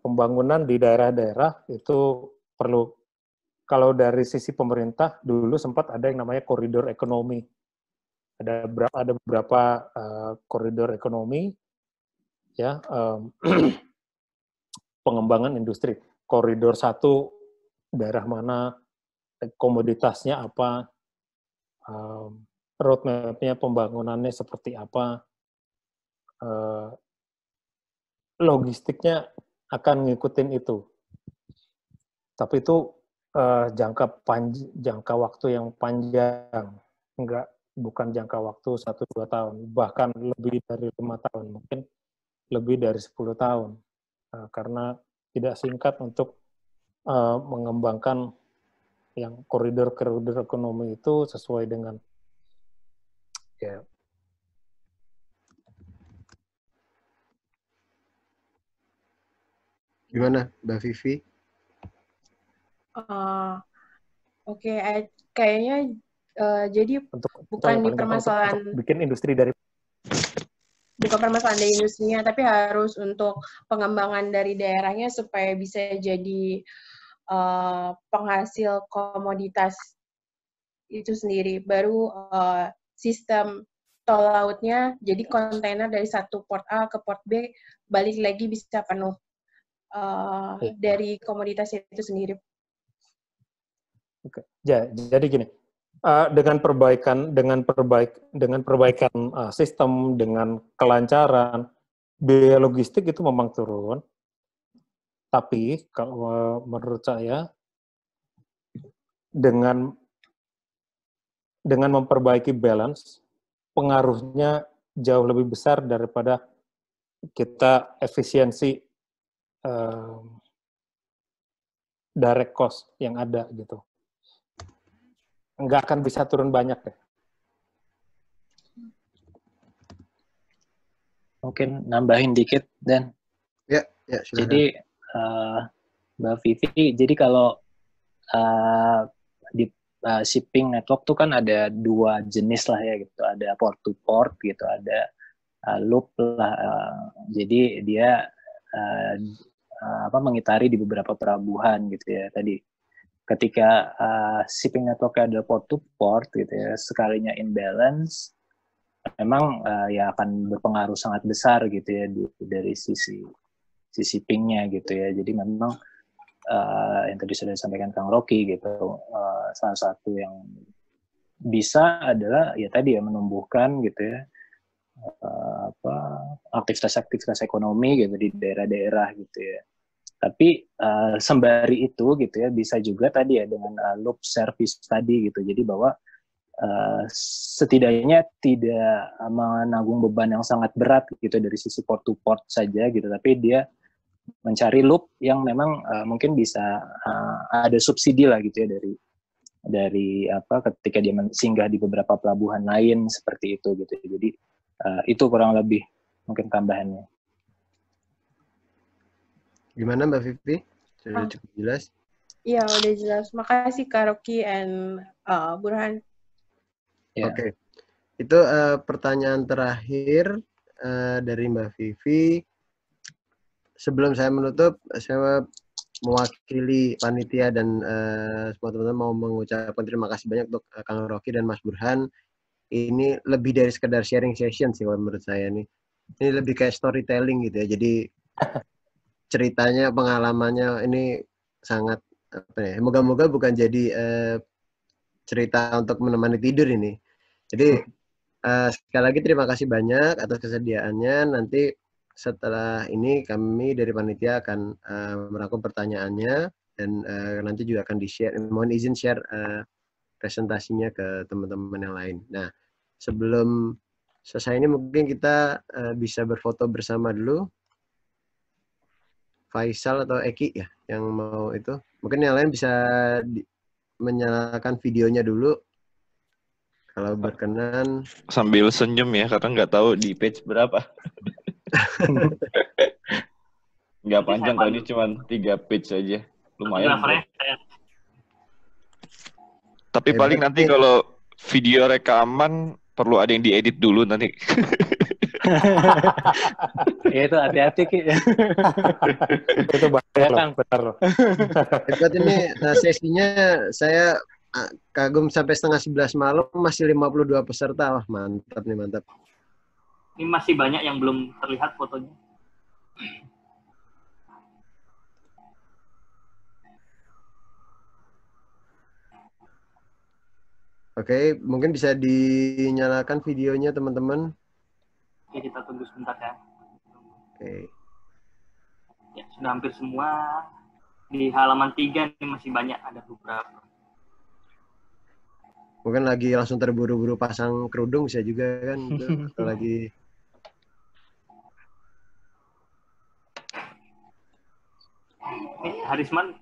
pembangunan di daerah-daerah itu perlu. Kalau dari sisi pemerintah dulu sempat ada yang namanya koridor ekonomi. Ada beberapa koridor ekonomi ya, pengembangan industri. Koridor 1 daerah mana, komoditasnya apa, roadmap-nya pembangunannya seperti apa, logistiknya akan ngikutin itu. Tapi itu jangka waktu yang panjang, bukan jangka waktu 1-2 tahun, bahkan lebih dari 5 tahun, mungkin lebih dari 10 tahun, karena tidak singkat untuk mengembangkan yang koridor ekonomi itu sesuai dengan ya. Gimana, Mbak Vivi? Oke, kayaknya jadi bukan di permasalahan untuk bikin industri dari bukan permasalahan dari industrinya, tapi harus untuk pengembangan dari daerahnya supaya bisa jadi penghasil komoditas itu sendiri. Baru sistem tol lautnya, jadi kontainer dari satu port A ke port B balik lagi bisa penuh dari komoditas itu sendiri. Oke. Jadi gini, dengan perbaikan sistem, dengan kelancaran, biaya logistik itu memang turun. Tapi kalau menurut saya dengan memperbaiki balance, pengaruhnya jauh lebih besar daripada kita efisiensi direct cost yang ada gitu. Nggak akan bisa turun banyak deh. Mungkin nambahin dikit, Dan. Ya, silakan. Jadi, Mbak Vivi, jadi kalau di shipping network tuh kan ada 2 jenis lah ya gitu. Ada port to port gitu, ada loop lah. Jadi dia mengitari di beberapa pelabuhan gitu ya. Tadi ketika shipping network ada port to port gitu ya, sekalinya imbalance, memang ya akan berpengaruh sangat besar gitu ya dari sisi shippingnya gitu ya. Jadi memang yang tadi sudah disampaikan Kang Rocky gitu, salah satu yang bisa adalah ya tadi ya menumbuhkan gitu ya aktivitas ekonomi gitu di daerah-daerah gitu ya. Tapi sembari itu gitu ya bisa juga tadi ya dengan loop service tadi gitu. Jadi bahwa setidaknya tidak menanggung beban yang sangat berat gitu dari sisi port to port saja gitu, tapi dia mencari loop yang memang mungkin bisa ada subsidi lah gitu ya dari ketika dia singgah di beberapa pelabuhan lain seperti itu gitu. Jadi itu kurang lebih mungkin tambahannya. Gimana Mbak Vivi? Sudah cukup jelas? Iya, udah jelas. Makasih Kak Rocky and Burhan. Yeah. Oke. Itu pertanyaan terakhir dari Mbak Vivi. Sebelum saya menutup, saya mewakili panitia dan semua teman-teman mau mengucapkan terima kasih banyak untuk Kang Rocky dan Mas Burhan. Ini lebih dari sekedar sharing session sih kalau menurut saya nih. Ini lebih kayak storytelling gitu ya. Jadi ceritanya, pengalamannya ini sangat moga-moga bukan jadi cerita untuk menemani tidur ini. Jadi sekali lagi terima kasih banyak atas kesediaannya. Nanti setelah ini kami dari panitia akan merangkum pertanyaannya dan nanti juga akan di-share. Mohon izin share presentasinya ke teman-teman yang lain. Nah, sebelum selesai ini mungkin kita bisa berfoto bersama dulu. Faisal atau Eki ya yang mau itu. Mungkin yang lain bisa menyalakan videonya dulu. Kalau berkenan. Sambil senyum ya, karena nggak tahu di page berapa. Nggak panjang kali ini, cuma 3 page aja. Lumayan. Tapi paling nanti kalau video rekaman perlu ada yang diedit dulu nanti. Ya itu hati-hati Ki. Itu bahaya kan benar. Hebat ini sesinya saya kagum sampai 10:30 malam masih 52 peserta. Wah, mantap nih, mantap. Ini masih banyak yang belum terlihat fotonya. Oke, mungkin bisa dinyalakan videonya teman-teman. Oke, kita tunggu sebentar ya. Oke. Ya, sudah hampir semua. Di halaman 3 ini masih banyak, ada beberapa. Mungkin lagi langsung terburu-buru pasang kerudung bisa juga kan. Atau lagi Harisman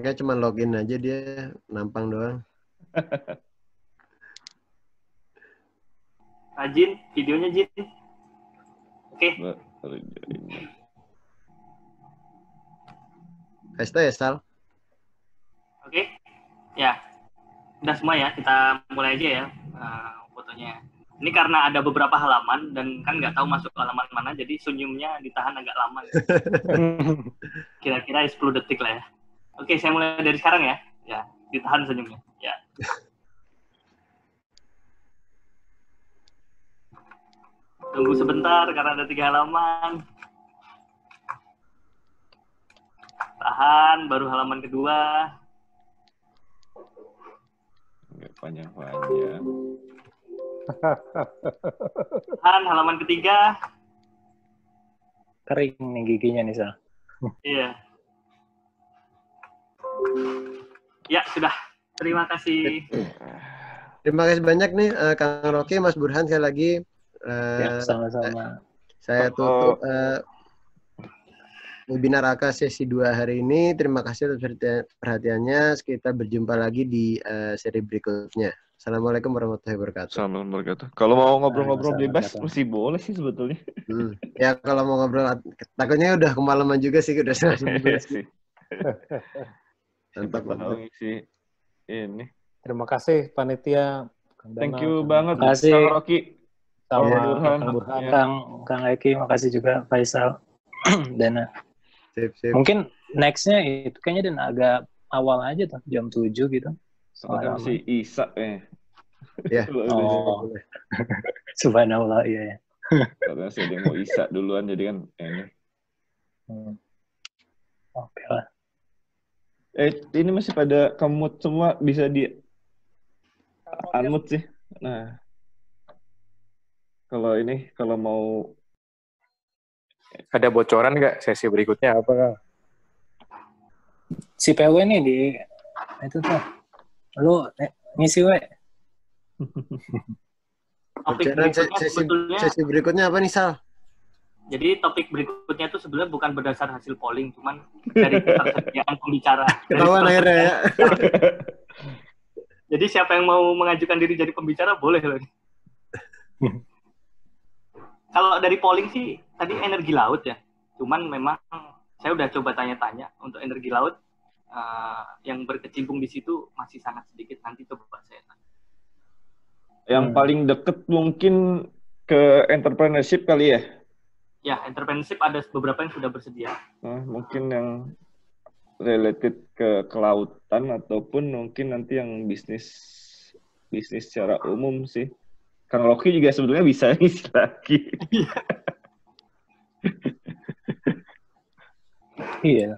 kayak cuma login aja, dia nampang doang. Jin, videonya Jin. Oke. Hesta ya, Sal? Oke. Ya. Udah semua ya, kita mulai aja ya fotonya. Ini karena ada beberapa halaman dan kan nggak tahu masuk halaman mana, jadi senyumnya ditahan agak lama. Kira-kira 10 detik lah ya. Oke, saya mulai dari sekarang ya. Ya, ditahan senyumnya. Ya. Tunggu sebentar karena ada 3 halaman. Tahan, baru halaman kedua. panjang-panjang. Halaman ketiga. Kering nih giginya nih, Sal. Iya. Ya, sudah. Terima kasih. Terima kasih banyak nih Kang Rocky, Mas Burhan sekali lagi. Ya, sama-sama. Saya tutup webinar AK sesi 2 hari ini. Terima kasih atas perhatiannya. Kita berjumpa lagi di seri berikutnya. Assalamualaikum warahmatullahi wabarakatuh. Assalamualaikum warahmatullahi wabarakatuh. Kalau mau ngobrol-ngobrol bebas masih boleh sih sebetulnya. Ya kalau mau ngobrol, takutnya udah kemalaman juga sih, udah 11. sih. Mantap sih. Ini. Terima kasih panitia. Thank you banget Kang Rocky. Sama Kang Burhan. Kang Eki, makasih juga Faisal. Dana. Sip. Mungkin next-nya itu kayaknya dan agak awal aja tuh, jam 7 gitu. Soalnya masih Isa Ya. Oh. Subhanallah, iya ya. Karena saya dia mau Isa duluan, jadi kan ini. Oke lah. Ini masih pada kemut semua, bisa di unmute sih. Nah, kalau mau ada bocoran nggak sesi berikutnya apa, Kang? Si PW nih di itu tuh. Lu ngisi we. Topik berikutnya sebetulnya sesi berikutnya apa nih, Sal? Jadi topik berikutnya itu sebenarnya bukan berdasar hasil polling, cuman dari ketersediaan pembicara. Ketahuan akhirnya ya. Jadi siapa yang mau mengajukan diri jadi pembicara boleh loh. Kalau dari polling sih tadi energi laut ya. Cuman memang saya udah coba tanya-tanya untuk energi laut yang berkecimpung di situ masih sangat sedikit. Nanti coba saya tanya. Yang paling deket mungkin ke entrepreneurship kali ya? Ya, entrepreneurship ada beberapa yang sudah bersedia. Mungkin yang related ke kelautan ataupun mungkin nanti yang bisnis secara umum sih. Kang Rocky juga sebetulnya bisa ngisi lagi. Iya.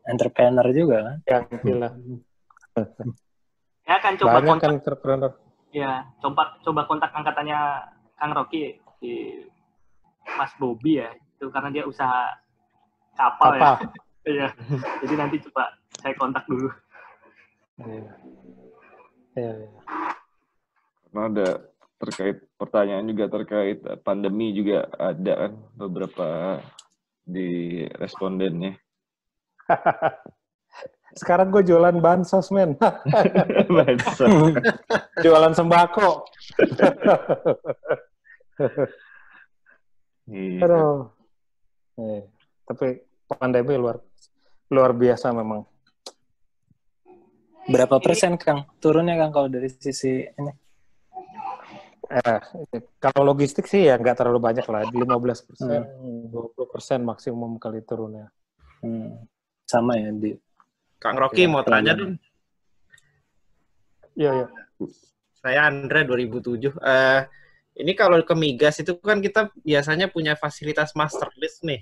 Entrepreneur juga kan? Ya, gila. Ya kan coba banyak kontak. Kan entrepreneur. Ya, coba kontak angkatannya Kang Rocky di Mas Bobby ya. Itu karena dia usaha kapal. Ya. Iya. Jadi nanti coba saya kontak dulu. Iya. Karena ada terkait pertanyaan juga terkait pandemi juga ada kan beberapa di respondennya. Sekarang gue jualan bansos, men. Bansos. Jualan sembako. Aduh. Tapi pandemi luar biasa memang. Berapa persen, Kang? Turunnya, Kang, kalau dari sisi ini? Kalau logistik sih ya nggak terlalu banyak lah. 15%, 20% maksimum kali turunnya. Sama ya, di Kang Rocky mau tanya dong. Iya. Saya Andre 2007. Ini kalau ke migas itu kan kita biasanya punya fasilitas master list nih.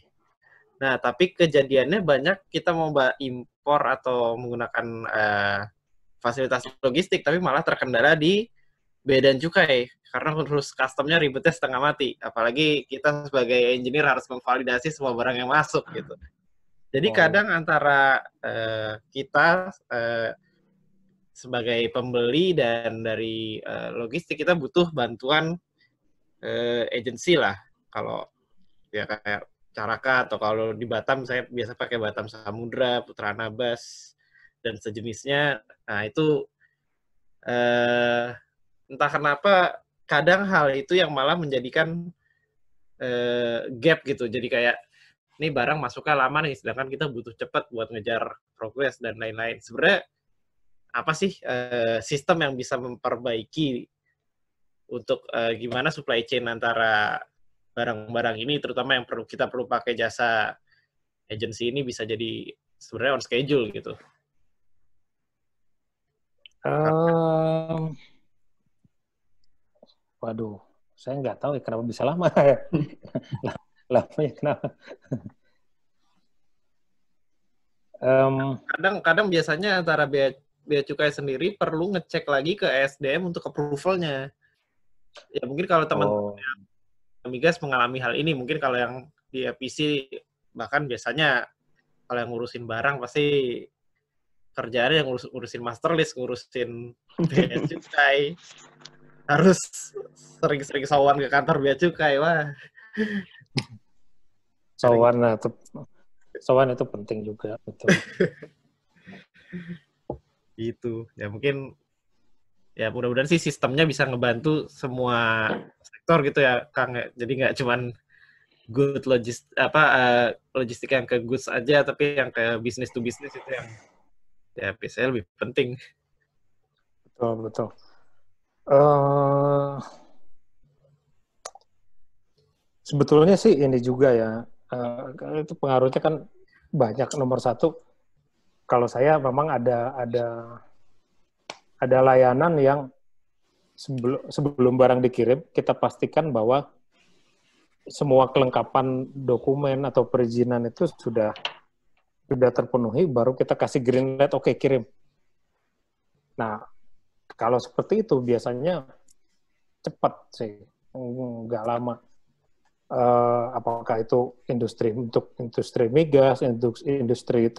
Nah, tapi kejadiannya banyak kita mau impor atau menggunakan fasilitas logistik, tapi malah terkendala di bea dan cukai. Karena terus customnya ribetnya setengah mati. Apalagi kita sebagai engineer harus memvalidasi semua barang yang masuk gitu. Jadi kadang antara kita sebagai pembeli dan dari logistik kita butuh bantuan agensi lah. Kalau ya kayak Caraka atau kalau di Batam saya biasa pakai Batam Samudra, Putra Nabas dan sejenisnya. Nah itu entah kenapa kadang hal itu yang malah menjadikan gap gitu. Jadi kayak ini barang masuknya lama nih, sedangkan kita butuh cepat buat ngejar progres dan lain-lain. Sebenarnya apa sih sistem yang bisa memperbaiki untuk gimana supply chain antara barang-barang ini, terutama yang kita perlu pakai jasa agensi ini bisa jadi sebenarnya on schedule gitu. Waduh, saya nggak tahu ya kenapa bisa lama. Lamanya kenapa? Kadang biasanya antara bea bea cukai sendiri perlu ngecek lagi ke SDM untuk approval-nya. Ya mungkin kalau teman-teman migas mengalami hal ini, mungkin kalau yang di FPC bahkan biasanya kalau yang ngurusin barang pasti kerjaannya yang ngurusin master list, ngurusin bea cukai, harus sering-sering sowan ke kantor bea cukai, wah. Sowan itu penting juga, betul. Gitu. Ya mungkin ya mudah-mudahan sih sistemnya bisa ngebantu semua sektor gitu ya, Kang. Jadi nggak cuman good logistik yang ke goods aja, tapi yang ke business to business itu yang ya biasanya lebih penting. Betul. Sebetulnya sih ini juga ya, itu pengaruhnya kan banyak. Nomor satu, kalau saya memang ada layanan yang sebelum barang dikirim, kita pastikan bahwa semua kelengkapan dokumen atau perizinan itu sudah terpenuhi, baru kita kasih green light, oke, kirim. Nah, kalau seperti itu biasanya cepat sih, nggak lama. Apakah itu industri migas, industri